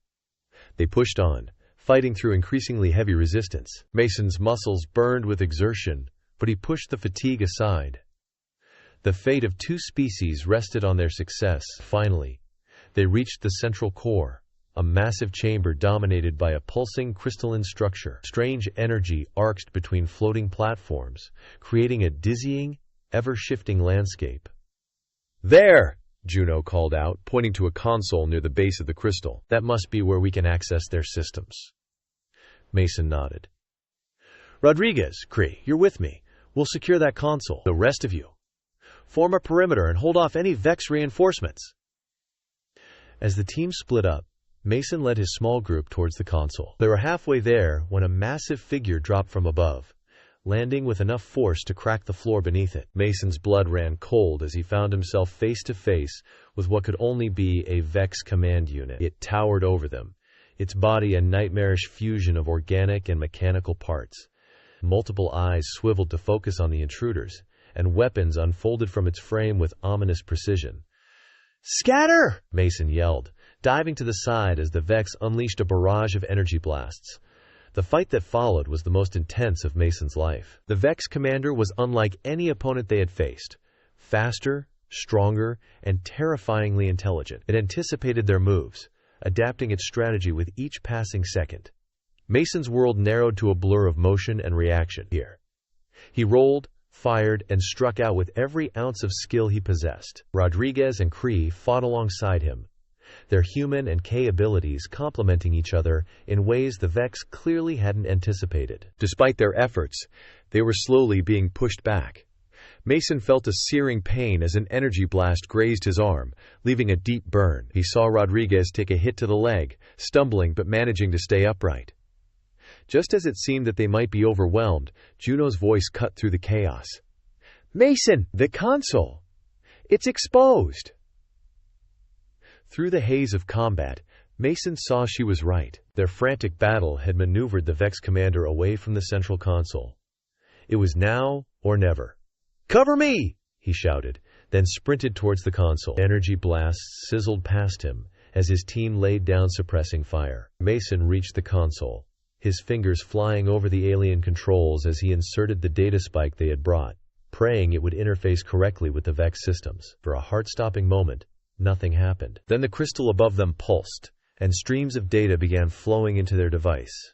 They pushed on, fighting through increasingly heavy resistance. Mason's muscles burned with exertion, but he pushed the fatigue aside. The fate of two species rested on their success. Finally, they reached the central core, a massive chamber dominated by a pulsing crystalline structure. Strange energy arced between floating platforms, creating a dizzying, ever-shifting landscape. "There!" Juno called out, pointing to a console near the base of the crystal. "That must be where we can access their systems." Mason nodded. "Rodriguez, Kree, you're with me. We'll secure that console. The rest of you, form a perimeter and hold off any Vex reinforcements." As the team split up, Mason led his small group towards the console. They were halfway there when a massive figure dropped from above, landing with enough force to crack the floor beneath it. Mason's blood ran cold as he found himself face to face with what could only be a Vex command unit. It towered over them, its body a nightmarish fusion of organic and mechanical parts. Multiple eyes swiveled to focus on the intruders, and weapons unfolded from its frame with ominous precision. "Scatter!" Mason yelled, diving to the side as the Vex unleashed a barrage of energy blasts. The fight that followed was the most intense of Mason's life. The Vex commander was unlike any opponent they had faced. Faster, stronger, and terrifyingly intelligent. It anticipated their moves, adapting its strategy with each passing second. Mason's world narrowed to a blur of motion and reaction. Here, he rolled, fired, and struck out with every ounce of skill he possessed. Rodriguez and Kree fought alongside him, their human and K abilities complementing each other in ways the Vex clearly hadn't anticipated. Despite their efforts, they were slowly being pushed back. Mason felt a searing pain as an energy blast grazed his arm, leaving a deep burn. He saw Rodriguez take a hit to the leg, stumbling but managing to stay upright. Just as it seemed that they might be overwhelmed, Juno's voice cut through the chaos. "Mason, the console! It's exposed!" Through the haze of combat, Mason saw she was right. Their frantic battle had maneuvered the Vex commander away from the central console. It was now or never. "Cover me!" he shouted, then sprinted towards the console. Energy blasts sizzled past him as his team laid down suppressing fire. Mason reached the console, his fingers flying over the alien controls as he inserted the data spike they had brought, praying it would interface correctly with the Vex systems. For a heart-stopping moment, nothing happened. Then the crystal above them pulsed, and streams of data began flowing into their device.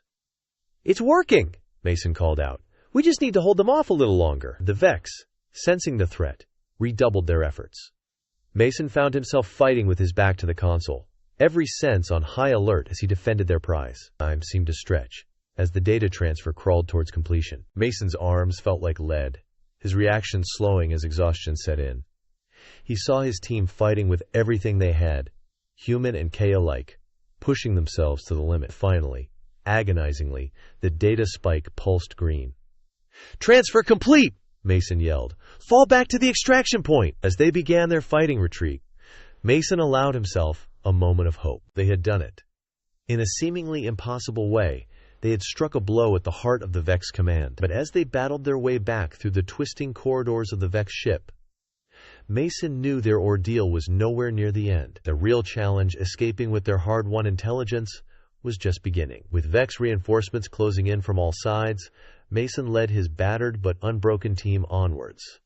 "It's working!" Mason called out. "We just need to hold them off a little longer." The Vex, sensing the threat, redoubled their efforts. Mason found himself fighting with his back to the console, every sense on high alert as he defended their prize. Time seemed to stretch as the data transfer crawled towards completion. Mason's arms felt like lead, his reaction slowing as exhaustion set in. He saw his team fighting with everything they had, human and K alike, pushing themselves to the limit. Finally, agonizingly, the data spike pulsed green. "Transfer complete!" Mason yelled. "Fall back to the extraction point!" As they began their fighting retreat, Mason allowed himself a moment of hope. They had done it. In a seemingly impossible way, they had struck a blow at the heart of the Vex command. But as they battled their way back through the twisting corridors of the Vex ship, Mason knew their ordeal was nowhere near the end. The real challenge, escaping with their hard-won intelligence, was just beginning. With Vex reinforcements closing in from all sides, Mason led his battered but unbroken team onwards.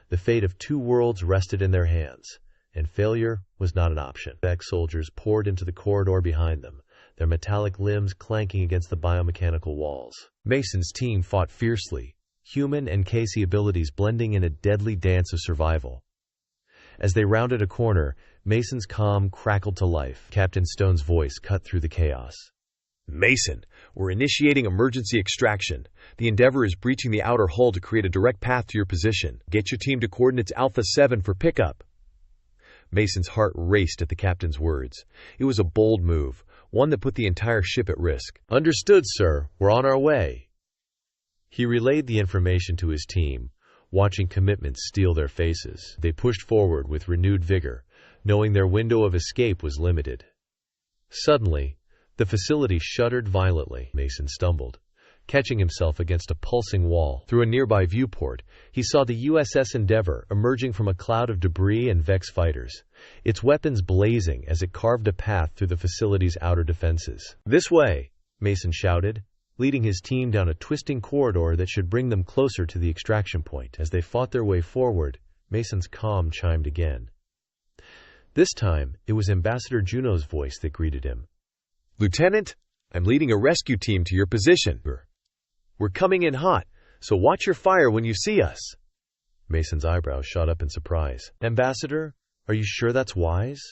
The fate of two worlds rested in their hands, and failure was not an option. Vex soldiers poured into the corridor behind them, their metallic limbs clanking against the biomechanical walls. Mason's team fought fiercely, human and Casey abilities blending in a deadly dance of survival. As they rounded a corner, Mason's comm crackled to life. Captain Stone's voice cut through the chaos. "Mason, we're initiating emergency extraction. The Endeavor is breaching the outer hull to create a direct path to your position. Get your team to coordinates Alpha 7 for pickup." Mason's heart raced at the captain's words. It was a bold move, one that put the entire ship at risk. "Understood, sir. We're on our way." He relayed the information to his team, watching commitment steal their faces. They pushed forward with renewed vigor, knowing their window of escape was limited. Suddenly, the facility shuddered violently. Mason stumbled, catching himself against a pulsing wall. Through a nearby viewport, he saw the USS Endeavor emerging from a cloud of debris and Vex fighters, its weapons blazing as it carved a path through the facility's outer defenses. "This way!" Mason shouted, leading his team down a twisting corridor that should bring them closer to the extraction point. As they fought their way forward, Mason's comm chimed again. This time, it was Ambassador Juno's voice that greeted him. "Lieutenant, I'm leading a rescue team to your position. We're coming in hot, so watch your fire when you see us." Mason's eyebrows shot up in surprise. "Ambassador, are you sure that's wise?"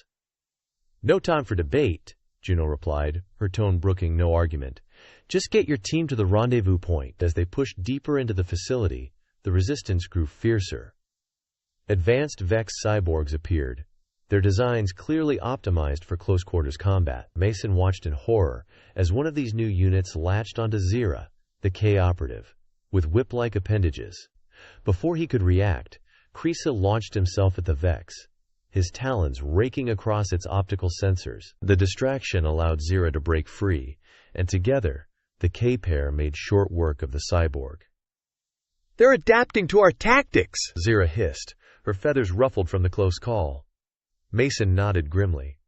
"No time for debate," Juno replied, her tone brooking no argument. "Just get your team to the rendezvous point." As they pushed deeper into the facility, the resistance grew fiercer. Advanced Vex cyborgs appeared, their designs clearly optimized for close-quarters combat. Mason watched in horror as one of these new units latched onto Zira, the K-operative, with whip-like appendages. Before he could react, Krisa launched himself at the Vex, his talons raking across its optical sensors. The distraction allowed Zira to break free, and together, the K-pair made short work of the cyborg. "They're adapting to our tactics!" Zira hissed, her feathers ruffled from the close call. Mason nodded grimly.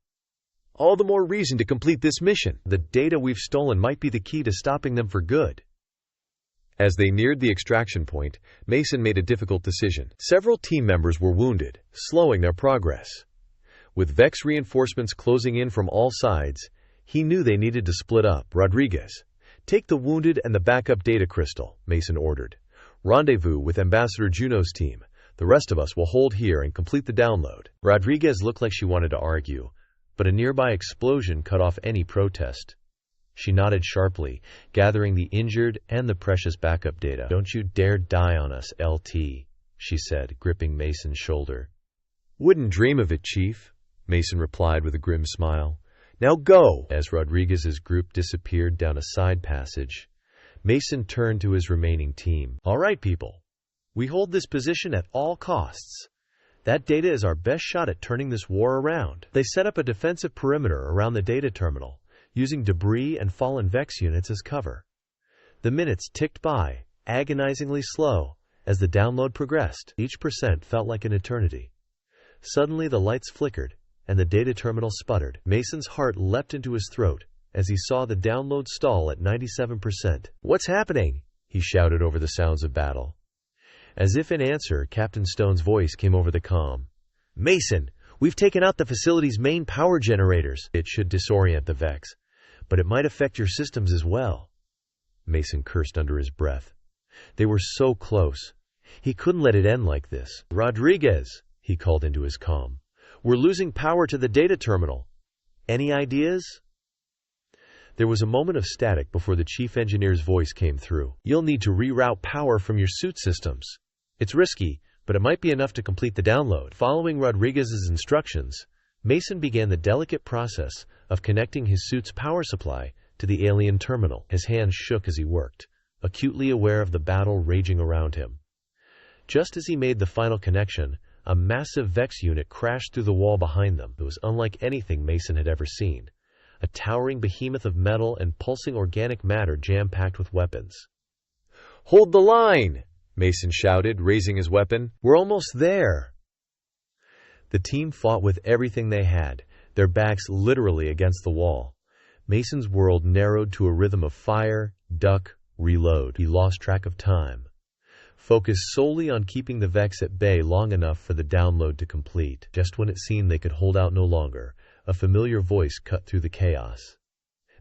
"All the more reason to complete this mission. The data we've stolen might be the key to stopping them for good." As they neared the extraction point, Mason made a difficult decision. Several team members were wounded, slowing their progress. With Vex reinforcements closing in from all sides, he knew they needed to split up. "Rodriguez, take the wounded and the backup data crystal," Mason ordered. "Rendezvous with Ambassador Juno's team. The rest of us will hold here and complete the download." Rodriguez looked like she wanted to argue, but a nearby explosion cut off any protest. She nodded sharply, gathering the injured and the precious backup data. "Don't you dare die on us, LT," she said, gripping Mason's shoulder. "Wouldn't dream of it, Chief," Mason replied with a grim smile. "Now go!" As Rodriguez's group disappeared down a side passage, Mason turned to his remaining team. "All right, people. We hold this position at all costs. That data is our best shot at turning this war around." They set up a defensive perimeter around the data terminal, using debris and fallen Vex units as cover. The minutes ticked by, agonizingly slow, As the download progressed, each percent felt like an eternity. Suddenly the lights flickered, and the data terminal sputtered. Mason's heart leapt into his throat as he saw the download stall at 97%. "What's happening?" he shouted over the sounds of battle. As if in answer, Captain Stone's voice came over the comm. "Mason, we've taken out the facility's main power generators." It should disorient the Vex, but it might affect your systems as well. Mason cursed under his breath. They were so close. He couldn't let it end like this. "Rodriguez," he called into his comm. "We're losing power to the data terminal. Any ideas?" There was a moment of static before the chief engineer's voice came through. "You'll need to reroute power from your suit systems. It's risky, but it might be enough to complete the download." Following Rodriguez's instructions, Mason began the delicate process of connecting his suit's power supply to the alien terminal. His hands shook as he worked, acutely aware of the battle raging around him. Just as he made the final connection, a massive Vex unit crashed through the wall behind them. It was unlike anything Mason had ever seen. A towering behemoth of metal and pulsing organic matter jam-packed with weapons. "Hold the line!" Mason shouted, raising his weapon. "We're almost there!" The team fought with everything they had, their backs literally against the wall. Mason's world narrowed to a rhythm of fire, duck, reload. He lost track of time, focused solely on keeping the Vex at bay long enough for the download to complete. Just when it seemed they could hold out no longer, a familiar voice cut through the chaos.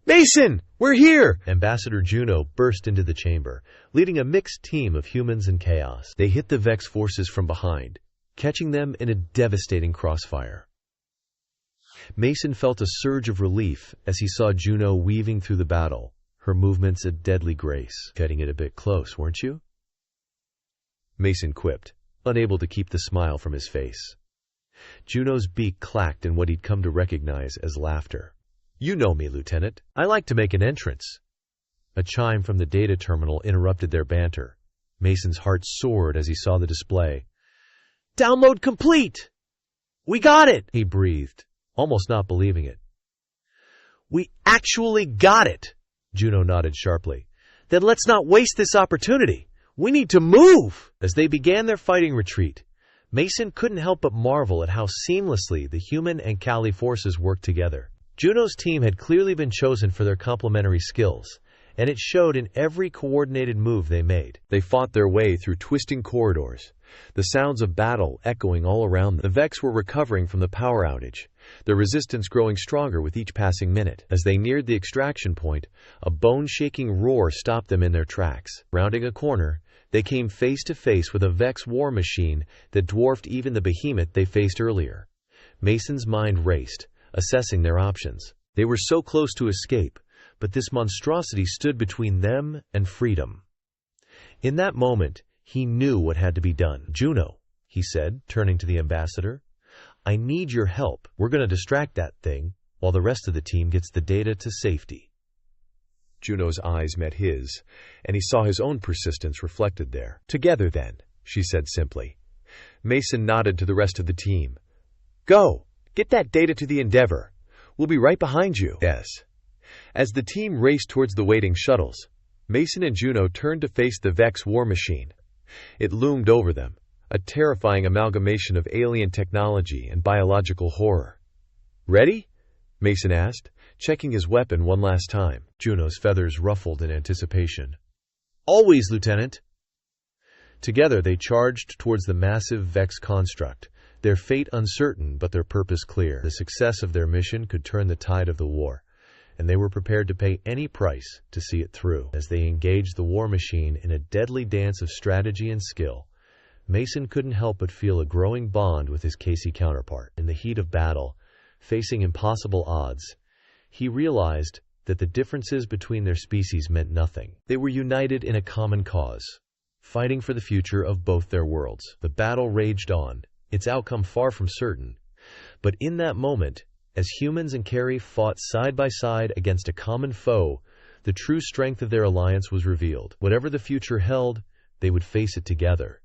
"Mason, we're here!" Ambassador Juno burst into the chamber, leading a mixed team of humans and chaos. They hit the Vex forces from behind, catching them in a devastating crossfire. Mason felt a surge of relief as he saw Juno weaving through the battle, her movements a deadly grace. "Cutting it a bit close, weren't you?" Mason quipped, unable to keep the smile from his face. Juno's beak clacked in what he'd come to recognize as laughter. "You know me, Lieutenant. I like to make an entrance." A chime from the data terminal interrupted their banter. Mason's heart soared as he saw the display. "Download complete! We got it!" he breathed, almost not believing it. "We actually got it!" Juno nodded sharply. "Then let's not waste this opportunity. We need to move!" As they began their fighting retreat, Mason couldn't help but marvel at how seamlessly the human and Kali forces worked together. Juno's team had clearly been chosen for their complementary skills, and it showed in every coordinated move they made. They fought their way through twisting corridors, the sounds of battle echoing all around them. The Vex were recovering from the power outage, their resistance growing stronger with each passing minute. As they neared the extraction point, a bone-shaking roar stopped them in their tracks. Rounding a corner, they came face to face with a Vex war machine that dwarfed even the behemoth they faced earlier. Mason's mind raced, assessing their options. They were so close to escape, but this monstrosity stood between them and freedom. In that moment, he knew what had to be done. "Juno," he said, turning to the ambassador, "I need your help. We're going to distract that thing, while the rest of the team gets the data to safety." Juno's eyes met his, and he saw his own persistence reflected there. "Together, then," she said simply. Mason nodded to the rest of the team. "Go! Get that data to the Endeavor. We'll be right behind you." "Yes." As the team raced towards the waiting shuttles, Mason and Juno turned to face the Vex war machine. It loomed over them, a terrifying amalgamation of alien technology and biological horror. "Ready?" Mason asked, checking his weapon one last time. Juno's feathers ruffled in anticipation. "Always, Lieutenant." Together they charged towards the massive Vex construct, their fate uncertain but their purpose clear. The success of their mission could turn the tide of the war, and they were prepared to pay any price to see it through. As they engaged the war machine in a deadly dance of strategy and skill, Mason couldn't help but feel a growing bond with his Casey counterpart. In the heat of battle, facing impossible odds, he realized that the differences between their species meant nothing. They were united in a common cause, fighting for the future of both their worlds. The battle raged on, its outcome far from certain. But in that moment, as humans and Carrie fought side by side against a common foe, the true strength of their alliance was revealed. Whatever the future held, they would face it together.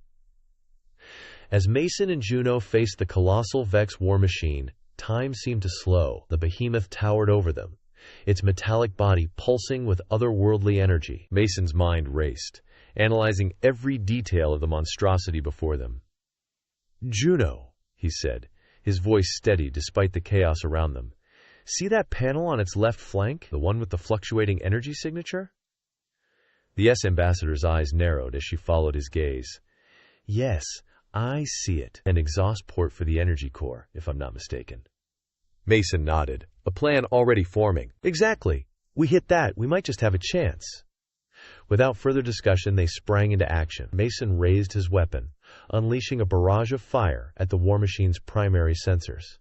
As Mason and Juno faced the colossal Vex war machine, time seemed to slow. The behemoth towered over them, its metallic body pulsing with otherworldly energy. Mason's mind raced, analyzing every detail of the monstrosity before them. "Juno," he said, his voice steady despite the chaos around them. "See that panel on its left flank, the one with the fluctuating energy signature?" The ambassador's eyes narrowed as she followed his gaze. "Yes, I see it. An exhaust port for the energy core, if I'm not mistaken." Mason nodded, a plan already forming. "Exactly. We hit that, we might just have a chance." Without further discussion, they sprang into action. Mason raised his weapon, unleashing a barrage of fire at the war machine's primary sensors.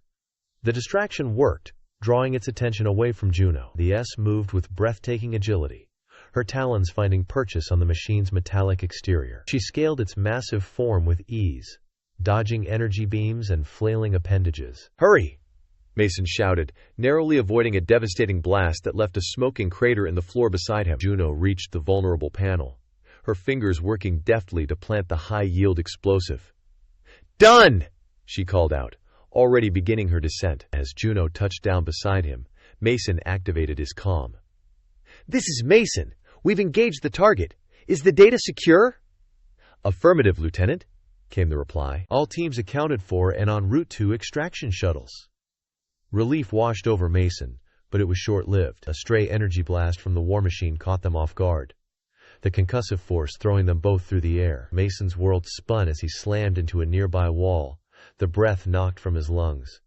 The distraction worked, drawing its attention away from Juno. The S moved with breathtaking agility, her talons finding purchase on the machine's metallic exterior. She scaled its massive form with ease, dodging energy beams and flailing appendages. "Hurry!" Mason shouted, narrowly avoiding a devastating blast that left a smoking crater in the floor beside him. Juno reached the vulnerable panel, her fingers working deftly to plant the high-yield explosive. "Done!" she called out, already beginning her descent. As Juno touched down beside him, Mason activated his comm. "This is Mason. We've engaged the target. Is the data secure?" "Affirmative, Lieutenant," came the reply. "All teams accounted for and en route to extraction shuttles." Relief washed over Mason, but it was short-lived. A stray energy blast from the war machine caught them off guard, the concussive force throwing them both through the air. Mason's world spun as he slammed into a nearby wall, the breath knocked from his lungs.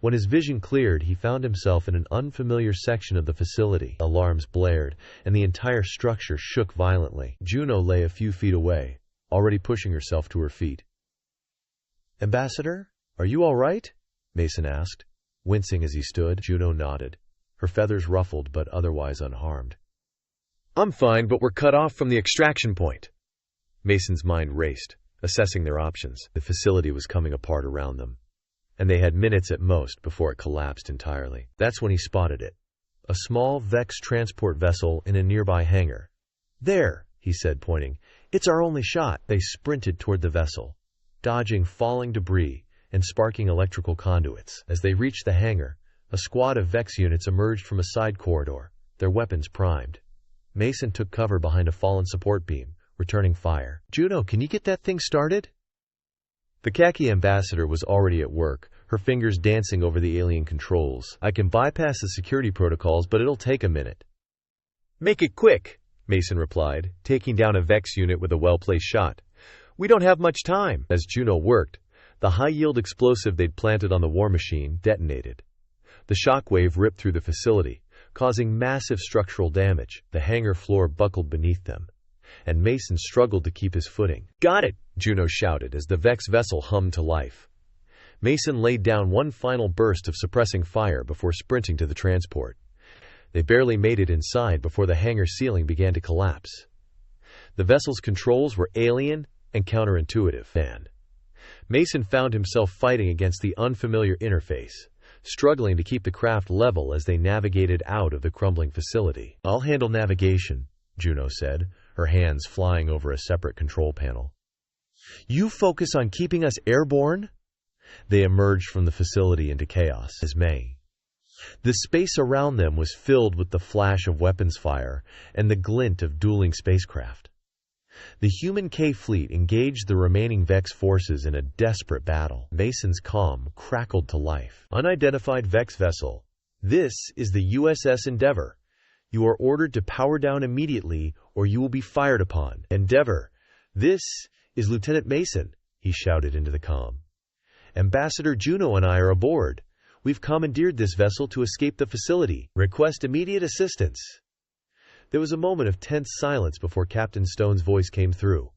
When his vision cleared, he found himself in an unfamiliar section of the facility. Alarms blared, and the entire structure shook violently. Juno lay a few feet away, already pushing herself to her feet. "Ambassador, are you all right?" Mason asked. Wincing as he stood, Juno nodded, her feathers ruffled but otherwise unharmed. "I'm fine, but we're cut off from the extraction point." Mason's mind raced, assessing their options. The facility was coming apart around them, and they had minutes at most before it collapsed entirely. That's when he spotted it, a small Vex transport vessel in a nearby hangar. "There," he said, pointing. "It's our only shot." They sprinted toward the vessel, dodging falling debris and sparking electrical conduits. As they reached the hangar, a squad of Vex units emerged from a side corridor, their weapons primed. Mason took cover behind a fallen support beam, returning fire. "Juno, can you get that thing started?" The khaki ambassador was already at work, her fingers dancing over the alien controls. "I can bypass the security protocols, but it'll take a minute." "Make it quick," Mason replied, taking down a Vex unit with a well-placed shot. "We don't have much time." As Juno worked, the high-yield explosive they'd planted on the war machine detonated. The shockwave ripped through the facility, causing massive structural damage. The hangar floor buckled beneath them, and Mason struggled to keep his footing. "Got it!" Juno shouted as the Vex vessel hummed to life. Mason laid down one final burst of suppressing fire before sprinting to the transport. They barely made it inside before the hangar ceiling began to collapse. The vessel's controls were alien and counterintuitive. Mason found himself fighting against the unfamiliar interface, struggling to keep the craft level as they navigated out of the crumbling facility. "I'll handle navigation," Juno said, her hands flying over a separate control panel. "You focus on keeping us airborne?" They emerged from the facility into chaos. The space around them was filled with the flash of weapons fire and the glint of dueling spacecraft. The human K-fleet engaged the remaining Vex forces in a desperate battle. Mason's comm crackled to life. "Unidentified Vex vessel. This is the USS Endeavor. You are ordered to power down immediately or you will be fired upon. Endeavor, this is Lieutenant Mason," he shouted into the comm. "Ambassador Juno and I are aboard. We've commandeered this vessel to escape the facility. Request immediate assistance." There was a moment of tense silence before Captain Stone's voice came through.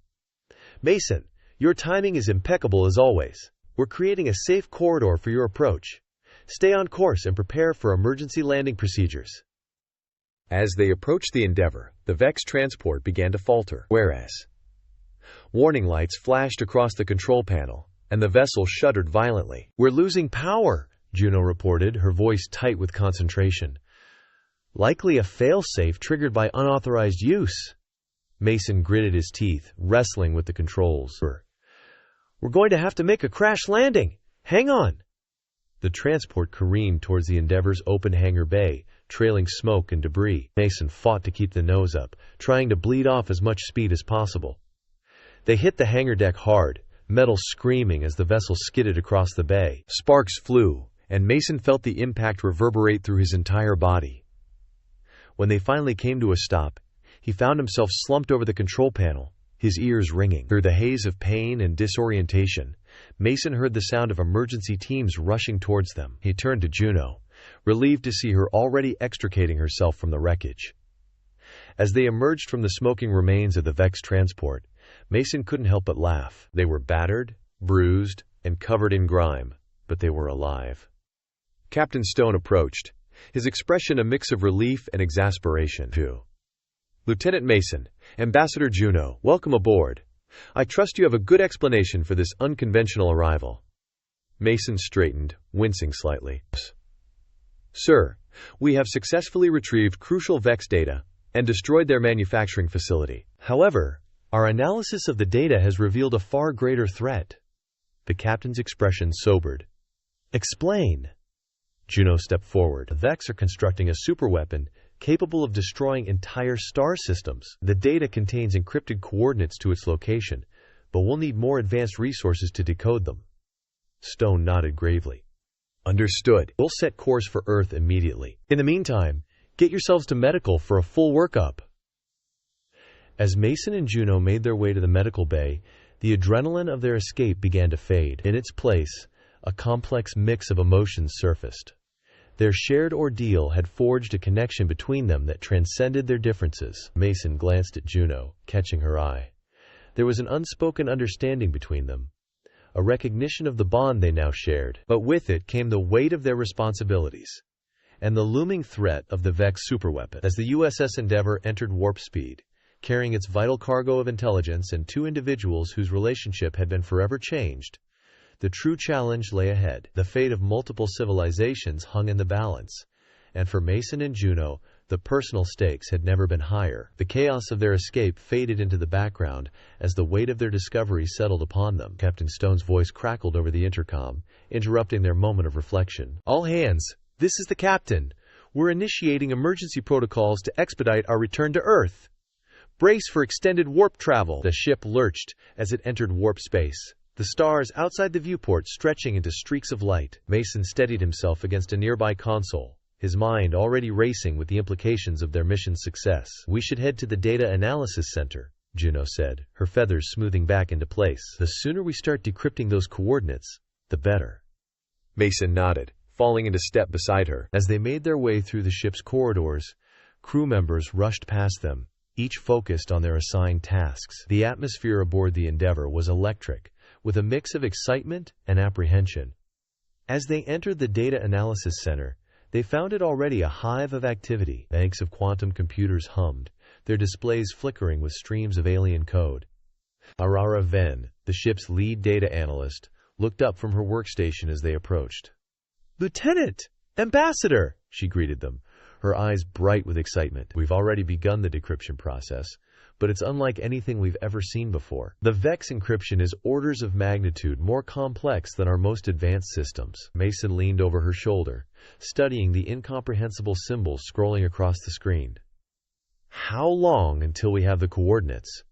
"Mason, your timing is impeccable as always. We're creating a safe corridor for your approach. Stay on course and prepare for emergency landing procedures." As they approached the Endeavor, the Vex transport began to falter. Warning lights flashed across the control panel, and the vessel shuddered violently. "We're losing power," Juno reported, her voice tight with concentration. "Likely a failsafe triggered by unauthorized use." Mason gritted his teeth, wrestling with the controls. "We're going to have to make a crash landing. Hang on." The transport careened towards the Endeavor's open hangar bay, trailing smoke and debris. Mason fought to keep the nose up, trying to bleed off as much speed as possible. They hit the hangar deck hard, metal screaming as the vessel skidded across the bay. Sparks flew, and Mason felt the impact reverberate through his entire body. When they finally came to a stop, he found himself slumped over the control panel, his ears ringing. Through the haze of pain and disorientation, Mason heard the sound of emergency teams rushing towards them. He turned to Juno, relieved to see her already extricating herself from the wreckage. As they emerged from the smoking remains of the Vex transport, Mason couldn't help but laugh. They were battered, bruised, and covered in grime, but they were alive. Captain Stone approached, his expression a mix of relief and exasperation. Lieutenant Mason, Ambassador Juno, welcome aboard. I trust you have a good explanation for this unconventional arrival. Mason straightened, wincing slightly. Sir, we have successfully retrieved crucial Vex data and destroyed their manufacturing facility. However, our analysis of the data has revealed a far greater threat. The captain's expression sobered. Explain. Juno stepped forward. The Vex are constructing a superweapon capable of destroying entire star systems. The data contains encrypted coordinates to its location, but we'll need more advanced resources to decode them. Stone nodded gravely. Understood. We'll set course for Earth immediately. In the meantime, get yourselves to medical for a full workup. As Mason and Juno made their way to the medical bay, the adrenaline of their escape began to fade. In its place, a complex mix of emotions surfaced. Their shared ordeal had forged a connection between them that transcended their differences. Mason glanced at Juno, catching her eye. There was an unspoken understanding between them, a recognition of the bond they now shared. But with it came the weight of their responsibilities, and the looming threat of the Vex superweapon. As the USS Endeavour entered warp speed, carrying its vital cargo of intelligence and two individuals whose relationship had been forever changed, the true challenge lay ahead. The fate of multiple civilizations hung in the balance, and for Mason and Juno, the personal stakes had never been higher. The chaos of their escape faded into the background as the weight of their discovery settled upon them. Captain Stone's voice crackled over the intercom, interrupting their moment of reflection. All hands, this is the captain. We're initiating emergency protocols to expedite our return to Earth. Brace for extended warp travel. The ship lurched as it entered warp space, the stars outside the viewport stretching into streaks of light. Mason steadied himself against a nearby console, his mind already racing with the implications of their mission's success. We should head to the Data Analysis Center, Juno said, her feathers smoothing back into place. The sooner we start decrypting those coordinates, the better. Mason nodded, falling into step beside her. As they made their way through the ship's corridors, crew members rushed past them, each focused on their assigned tasks. The atmosphere aboard the Endeavour was electric, with a mix of excitement and apprehension. As they entered the Data Analysis Center, they found it already a hive of activity. Banks of quantum computers hummed, their displays flickering with streams of alien code. Aurora Venn, the ship's lead data analyst, looked up from her workstation as they approached. "Lieutenant! Ambassador!" she greeted them, her eyes bright with excitement. "We've already begun the decryption process, but it's unlike anything we've ever seen before. The Vex encryption is orders of magnitude more complex than our most advanced systems." Mason leaned over her shoulder, studying the incomprehensible symbols scrolling across the screen. "How long until we have the coordinates?"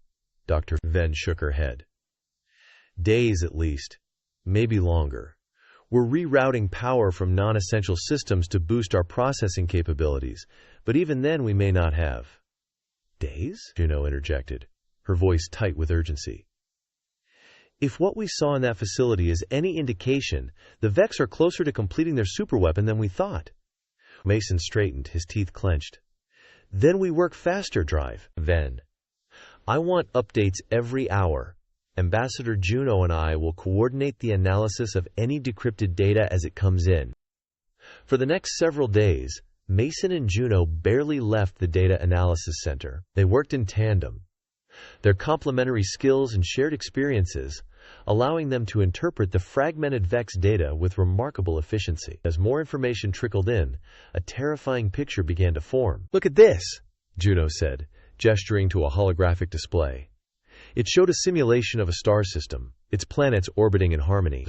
Dr. Venn shook her head. "Days at least, maybe longer. We're rerouting power from non-essential systems to boost our processing capabilities, but even then we may not have." "Days?" Juno interjected, her voice tight with urgency. "If what we saw in that facility is any indication, the Vex are closer to completing their superweapon than we thought." Mason straightened, his teeth clenched. "Then we work faster, Drive. Venn. I want updates every hour. Ambassador Juno and I will coordinate the analysis of any decrypted data as it comes in." For the next several days, Mason and Juno barely left the Data Analysis Center. They worked in tandem, their complementary skills and shared experiences allowing them to interpret the fragmented Vex data with remarkable efficiency. As more information trickled in, a terrifying picture began to form. "Look at this," Juno said, gesturing to a holographic display. It showed a simulation of a star system, its planets orbiting in harmony.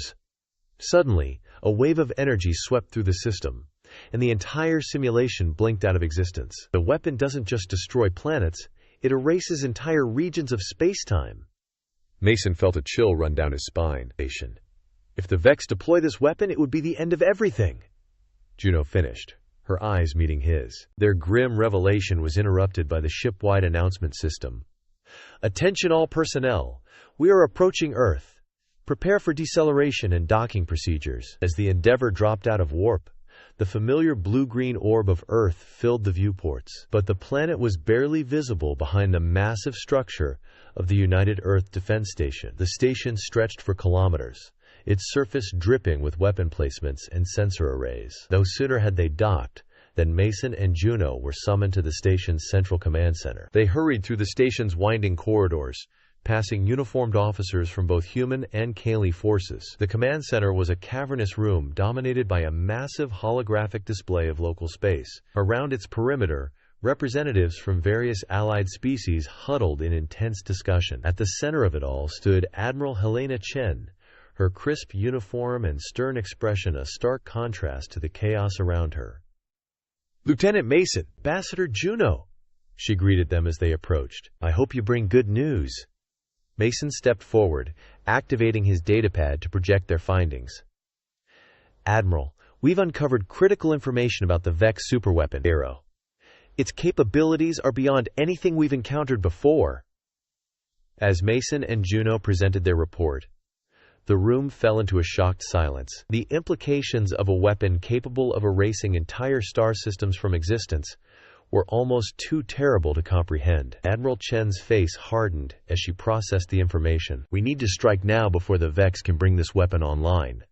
Suddenly, a wave of energy swept through the system, and the entire simulation blinked out of existence. The weapon doesn't just destroy planets, it erases entire regions of space-time. Mason felt a chill run down his spine. If the Vex deploy this weapon, it would be the end of everything. Juno finished, her eyes meeting his. Their grim revelation was interrupted by the ship-wide announcement system. Attention all personnel, we are approaching Earth. Prepare for deceleration and docking procedures. As the Endeavour dropped out of warp, the familiar blue-green orb of Earth filled the viewports, but the planet was barely visible behind the massive structure of the United Earth Defense Station. The station stretched for kilometers, its surface dripping with weapon placements and sensor arrays. No sooner had they docked than Mason and Juno were summoned to the station's central command center. They hurried through the station's winding corridors, passing uniformed officers from both human and Kali forces. The command center was a cavernous room dominated by a massive holographic display of local space. Around its perimeter, representatives from various allied species huddled in intense discussion. At the center of it all stood Admiral Helena Chen, her crisp uniform and stern expression a stark contrast to the chaos around her. Lieutenant Mason, Ambassador Juno, she greeted them as they approached. I hope you bring good news. Mason stepped forward, activating his datapad to project their findings. Admiral, we've uncovered critical information about the Vex superweapon, Arrow. Its capabilities are beyond anything we've encountered before. As Mason and Juno presented their report, the room fell into a shocked silence. The implications of a weapon capable of erasing entire star systems from existence were almost too terrible to comprehend. Admiral Chen's face hardened as she processed the information. We need to strike now before the Vex can bring this weapon online.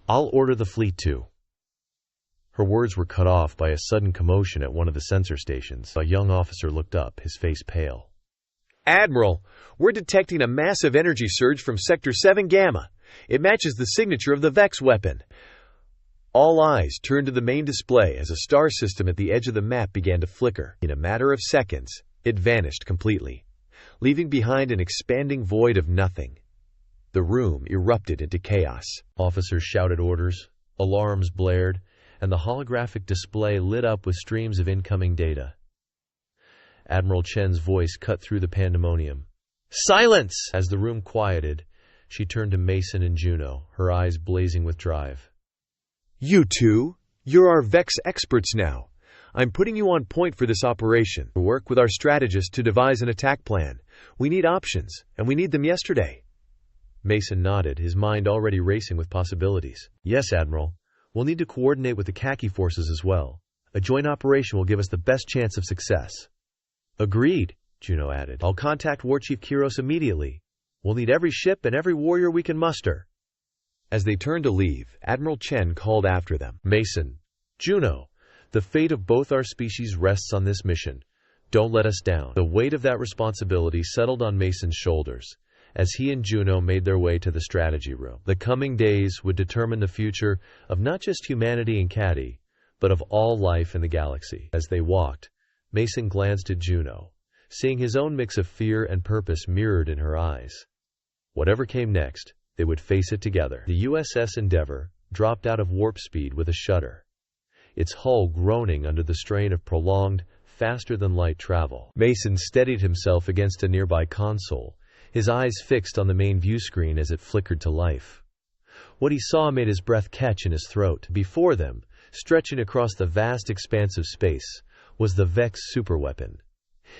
I'll order the fleet to. Her words were cut off by a sudden commotion at one of the sensor stations. A young officer looked up, his face pale. Admiral, we're detecting a massive energy surge from Sector 7 Gamma. It matches the signature of the Vex weapon. All eyes turned to the main display as a star system at the edge of the map began to flicker. In a matter of seconds, it vanished completely, leaving behind an expanding void of nothing. The room erupted into chaos. Officers shouted orders, alarms blared, and the holographic display lit up with streams of incoming data. Admiral Chen's voice cut through the pandemonium. Silence! As the room quieted, she turned to Mason and Juno, her eyes blazing with drive. You two, you're our Vex experts now. I'm putting you on point for this operation. We'll work with our strategists to devise an attack plan. We need options, and we need them yesterday. Mason nodded, his mind already racing with possibilities. Yes, Admiral. We'll need to coordinate with the Khaki forces as well. A joint operation will give us the best chance of success. Agreed, Juno added. I'll contact War Chief Kiros immediately. We'll need every ship and every warrior we can muster. As they turned to leave, Admiral Chen called after them. Mason, Juno, the fate of both our species rests on this mission. Don't let us down. The weight of that responsibility settled on Mason's shoulders as he and Juno made their way to the strategy room. The coming days would determine the future of not just humanity and Caddy, but of all life in the galaxy. As they walked, Mason glanced at Juno, seeing his own mix of fear and purpose mirrored in her eyes. Whatever came next, they would face it together. The USS Endeavour dropped out of warp speed with a shudder, its hull groaning under the strain of prolonged, faster-than-light travel. Mason steadied himself against a nearby console, his eyes fixed on the main view screen as it flickered to life. What he saw made his breath catch in his throat. Before them, stretching across the vast expanse of space, was the Vex superweapon.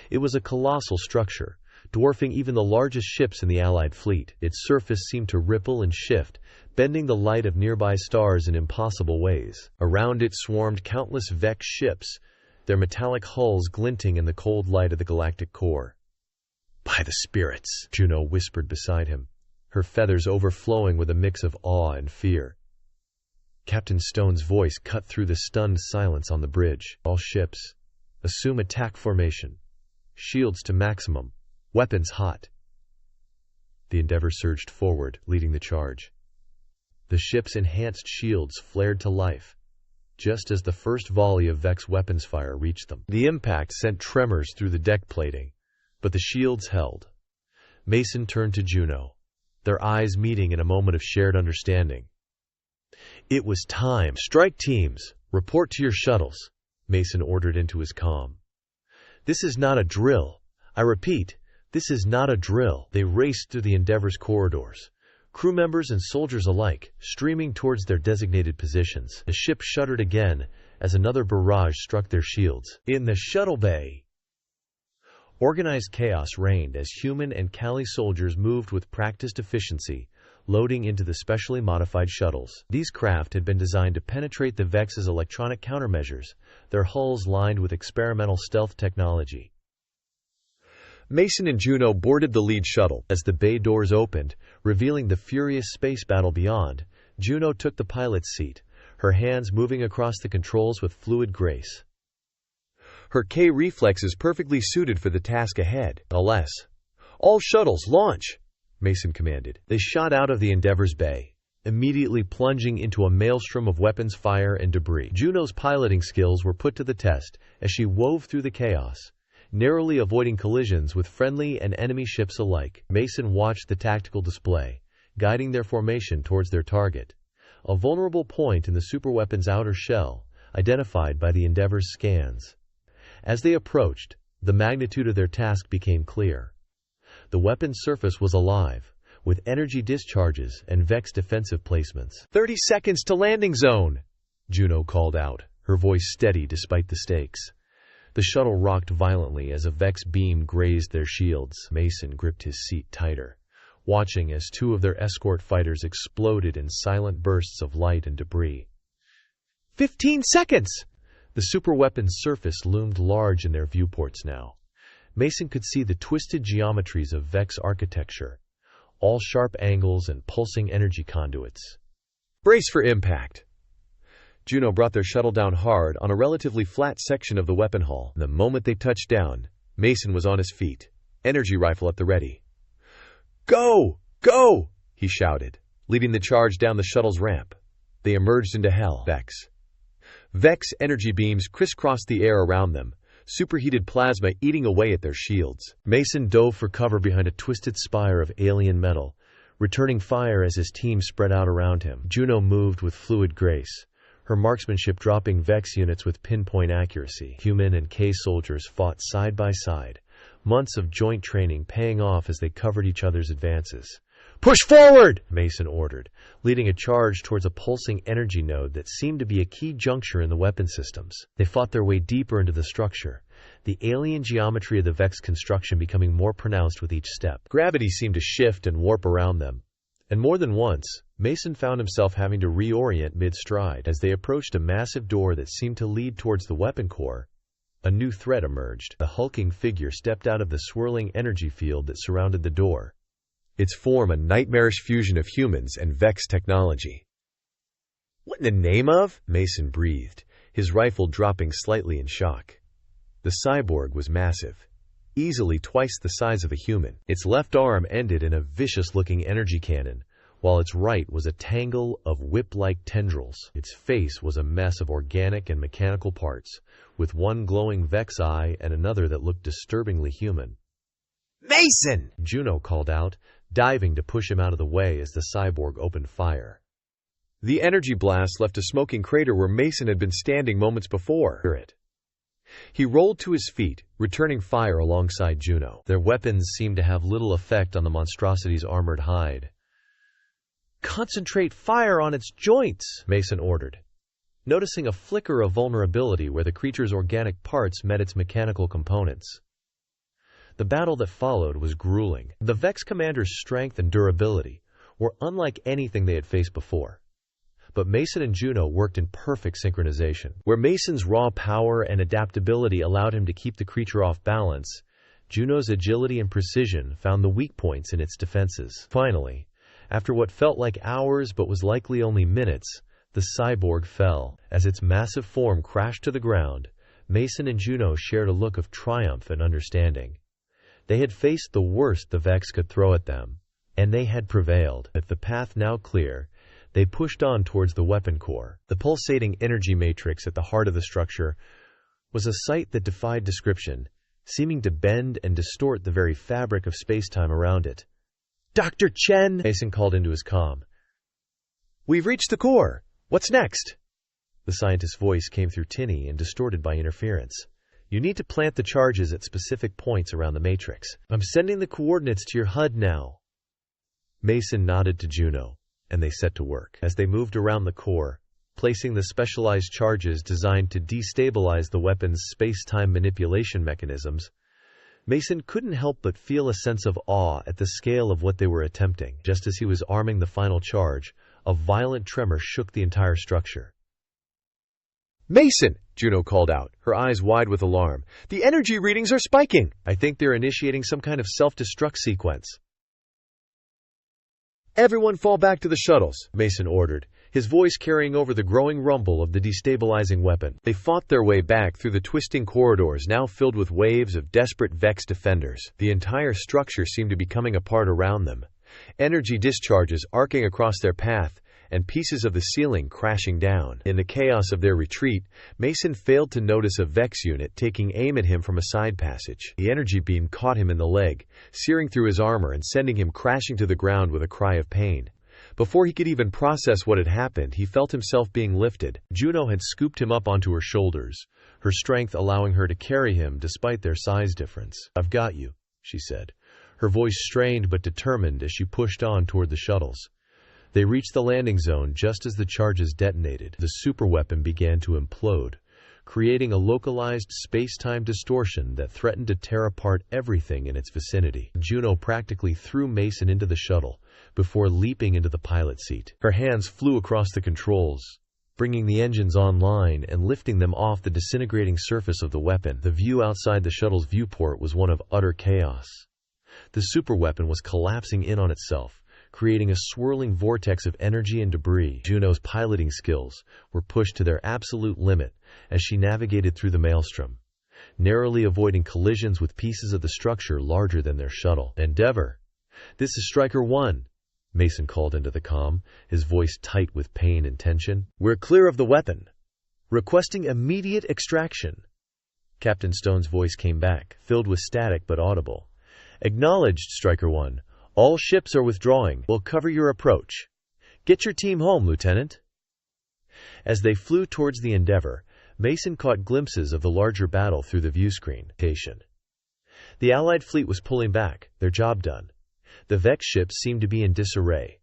It was a colossal structure, dwarfing even the largest ships in the Allied fleet. Its surface seemed to ripple and shift, bending the light of nearby stars in impossible ways. Around it swarmed countless Vex ships, their metallic hulls glinting in the cold light of the galactic core. By the spirits, Juno whispered beside him, her feathers overflowing with a mix of awe and fear. Captain Stone's voice cut through the stunned silence on the bridge. All ships, assume attack formation. Shields to maximum. Weapons hot. The Endeavour surged forward, leading the charge. The ship's enhanced shields flared to life, just as the first volley of Vex weapons fire reached them. The impact sent tremors through the deck plating, but the shields held. Mason turned to Juno, their eyes meeting in a moment of shared understanding. It was time. Strike teams, Report to your shuttles, Mason ordered into his comm. This is not a drill. I repeat, this is not a drill. They raced through the Endeavor's corridors, crew members and soldiers alike, streaming towards their designated positions. The ship shuddered again as another barrage struck their shields. In the shuttle bay, organized chaos reigned as human and Kali soldiers moved with practiced efficiency, loading into the specially modified shuttles. These craft had been designed to penetrate the Vex's electronic countermeasures, their hulls lined with experimental stealth technology. Mason and Juno boarded the lead shuttle. As the bay doors opened, revealing the furious space battle beyond, Juno took the pilot's seat, her hands moving across the controls with fluid grace. Her K reflexes perfectly suited for the task ahead. Alas, all shuttles launch, Mason commanded. They shot out of the Endeavor's bay, immediately plunging into a maelstrom of weapons fire and debris. Juno's piloting skills were put to the test as she wove through the chaos, narrowly avoiding collisions with friendly and enemy ships alike. Mason watched the tactical display, guiding their formation towards their target, a vulnerable point in the superweapon's outer shell, identified by the Endeavor's scans. As they approached, the magnitude of their task became clear. The weapon's surface was alive, with energy discharges and Vex defensive placements. 30 seconds to landing zone, Juno called out, her voice steady despite the stakes. The shuttle rocked violently as a Vex beam grazed their shields. Mason gripped his seat tighter, watching as two of their escort fighters exploded in silent bursts of light and debris. 15 seconds! The superweapon's surface loomed large in their viewports now. Mason could see the twisted geometries of Vex architecture, all sharp angles and pulsing energy conduits. Brace for impact! Juno brought their shuttle down hard on a relatively flat section of the weapon hull. The moment they touched down, Mason was on his feet, energy rifle at the ready. Go! Go! He shouted, leading the charge down the shuttle's ramp. They emerged into hell. Vex energy beams crisscrossed the air around them, superheated plasma eating away at their shields. Mason dove for cover behind a twisted spire of alien metal, returning fire as his team spread out around him. Juno moved with fluid grace, her marksmanship dropping Vex units with pinpoint accuracy. Human and K soldiers fought side by side, months of joint training paying off as they covered each other's advances. Push forward! Mason ordered, leading a charge towards a pulsing energy node that seemed to be a key juncture in the weapon systems. They fought their way deeper into the structure, the alien geometry of the Vex construction becoming more pronounced with each step. Gravity seemed to shift and warp around them, and more than once, Mason found himself having to reorient mid-stride. As they approached a massive door that seemed to lead towards the weapon core, a new threat emerged. The hulking figure stepped out of the swirling energy field that surrounded the door, its form a nightmarish fusion of humans and Vex technology. What in the name of? Mason breathed, his rifle dropping slightly in shock. The cyborg was massive, easily twice the size of a human. Its left arm ended in a vicious-looking energy cannon, while its right was a tangle of whip-like tendrils. Its face was a mess of organic and mechanical parts, with one glowing Vex eye and another that looked disturbingly human. Mason! Juno called out, diving to push him out of the way as the cyborg opened fire. The energy blast left a smoking crater where Mason had been standing moments before. He rolled to his feet, returning fire alongside Juno. Their weapons seemed to have little effect on the monstrosity's armored hide. Concentrate fire on its joints, Mason ordered, noticing a flicker of vulnerability where the creature's organic parts met its mechanical components. The battle that followed was grueling. The Vex commander's strength and durability were unlike anything they had faced before. But Mason and Juno worked in perfect synchronization. Where Mason's raw power and adaptability allowed him to keep the creature off balance, Juno's agility and precision found the weak points in its defenses. Finally, after what felt like hours but was likely only minutes, the cyborg fell. As its massive form crashed to the ground, Mason and Juno shared a look of triumph and understanding. They had faced the worst the Vex could throw at them, and they had prevailed. With the path now clear, they pushed on towards the weapon core. The pulsating energy matrix at the heart of the structure was a sight that defied description, seeming to bend and distort the very fabric of space-time around it. Dr. Chen, Mason called into his comm. We've reached the core. What's next? The scientist's voice came through tinny and distorted by interference. "You need to plant the charges at specific points around the matrix. I'm sending the coordinates to your HUD now." Mason nodded to Juno, and they set to work. As they moved around the core, placing the specialized charges designed to destabilize the weapon's space-time manipulation mechanisms, Mason couldn't help but feel a sense of awe at the scale of what they were attempting. Just as he was arming the final charge, a violent tremor shook the entire structure. "Mason!" Juno called out, her eyes wide with alarm. "The energy readings are spiking!" "I think they're initiating some kind of self-destruct sequence." "Everyone fall back to the shuttles," Mason ordered, his voice carrying over the growing rumble of the destabilizing weapon. They fought their way back through the twisting corridors now filled with waves of desperate Vex defenders. The entire structure seemed to be coming apart around them, energy discharges arcing across their path, and pieces of the ceiling crashing down. In the chaos of their retreat, Mason failed to notice a Vex unit taking aim at him from a side passage. The energy beam caught him in the leg, searing through his armor and sending him crashing to the ground with a cry of pain. Before he could even process what had happened, he felt himself being lifted. Juno had scooped him up onto her shoulders, her strength allowing her to carry him despite their size difference. "I've got you," she said, her voice strained but determined as she pushed on toward the shuttles. They reached the landing zone just as the charges detonated. The superweapon began to implode, creating a localized space-time distortion that threatened to tear apart everything in its vicinity. Juno practically threw Mason into the shuttle before leaping into the pilot seat. Her hands flew across the controls, bringing the engines online and lifting them off the disintegrating surface of the weapon. The view outside the shuttle's viewport was one of utter chaos. The superweapon was collapsing in on itself, creating a swirling vortex of energy and debris. Juno's piloting skills were pushed to their absolute limit as she navigated through the maelstrom, narrowly avoiding collisions with pieces of the structure larger than their shuttle. "Endeavor, this is Striker 1, Mason called into the comm, his voice tight with pain and tension. "We're clear of the weapon. Requesting immediate extraction." Captain Stone's voice came back, filled with static but audible. "Acknowledged, Striker 1. All ships are withdrawing. We'll cover your approach. Get your team home, Lieutenant." As they flew towards the Endeavor, Mason caught glimpses of the larger battle through the viewscreen. The Allied fleet was pulling back, their job done. The Vex ships seemed to be in disarray,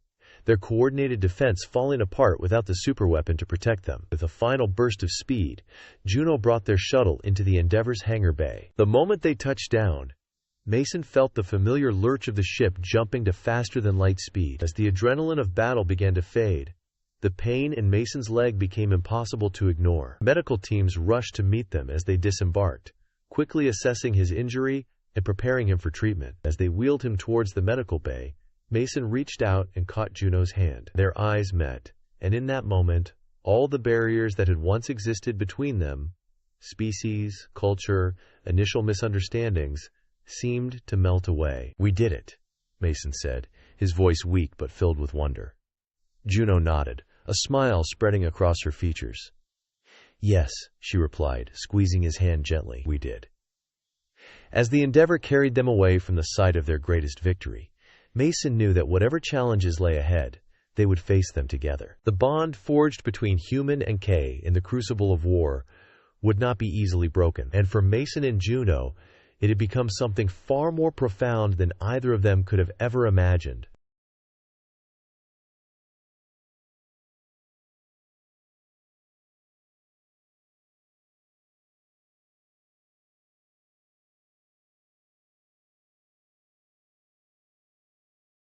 their coordinated defense falling apart without the superweapon to protect them. With a final burst of speed, Juno brought their shuttle into the Endeavor's hangar bay. The moment they touched down, Mason felt the familiar lurch of the ship jumping to faster-than-light speed. As the adrenaline of battle began to fade, the pain in Mason's leg became impossible to ignore. Medical teams rushed to meet them as they disembarked, quickly assessing his injury and preparing him for treatment. As they wheeled him towards the medical bay, Mason reached out and caught Juno's hand. Their eyes met, and in that moment, all the barriers that had once existed between them, species, culture, initial misunderstandings, seemed to melt away. "We did it," Mason said, his voice weak but filled with wonder. Juno nodded, a smile spreading across her features. "Yes," she replied, squeezing his hand gently. "We did." As the Endeavor carried them away from the site of their greatest victory, Mason knew that whatever challenges lay ahead, they would face them together. The bond forged between human and K in the crucible of war would not be easily broken, and for Mason and Juno, it had become something far more profound than either of them could have ever imagined.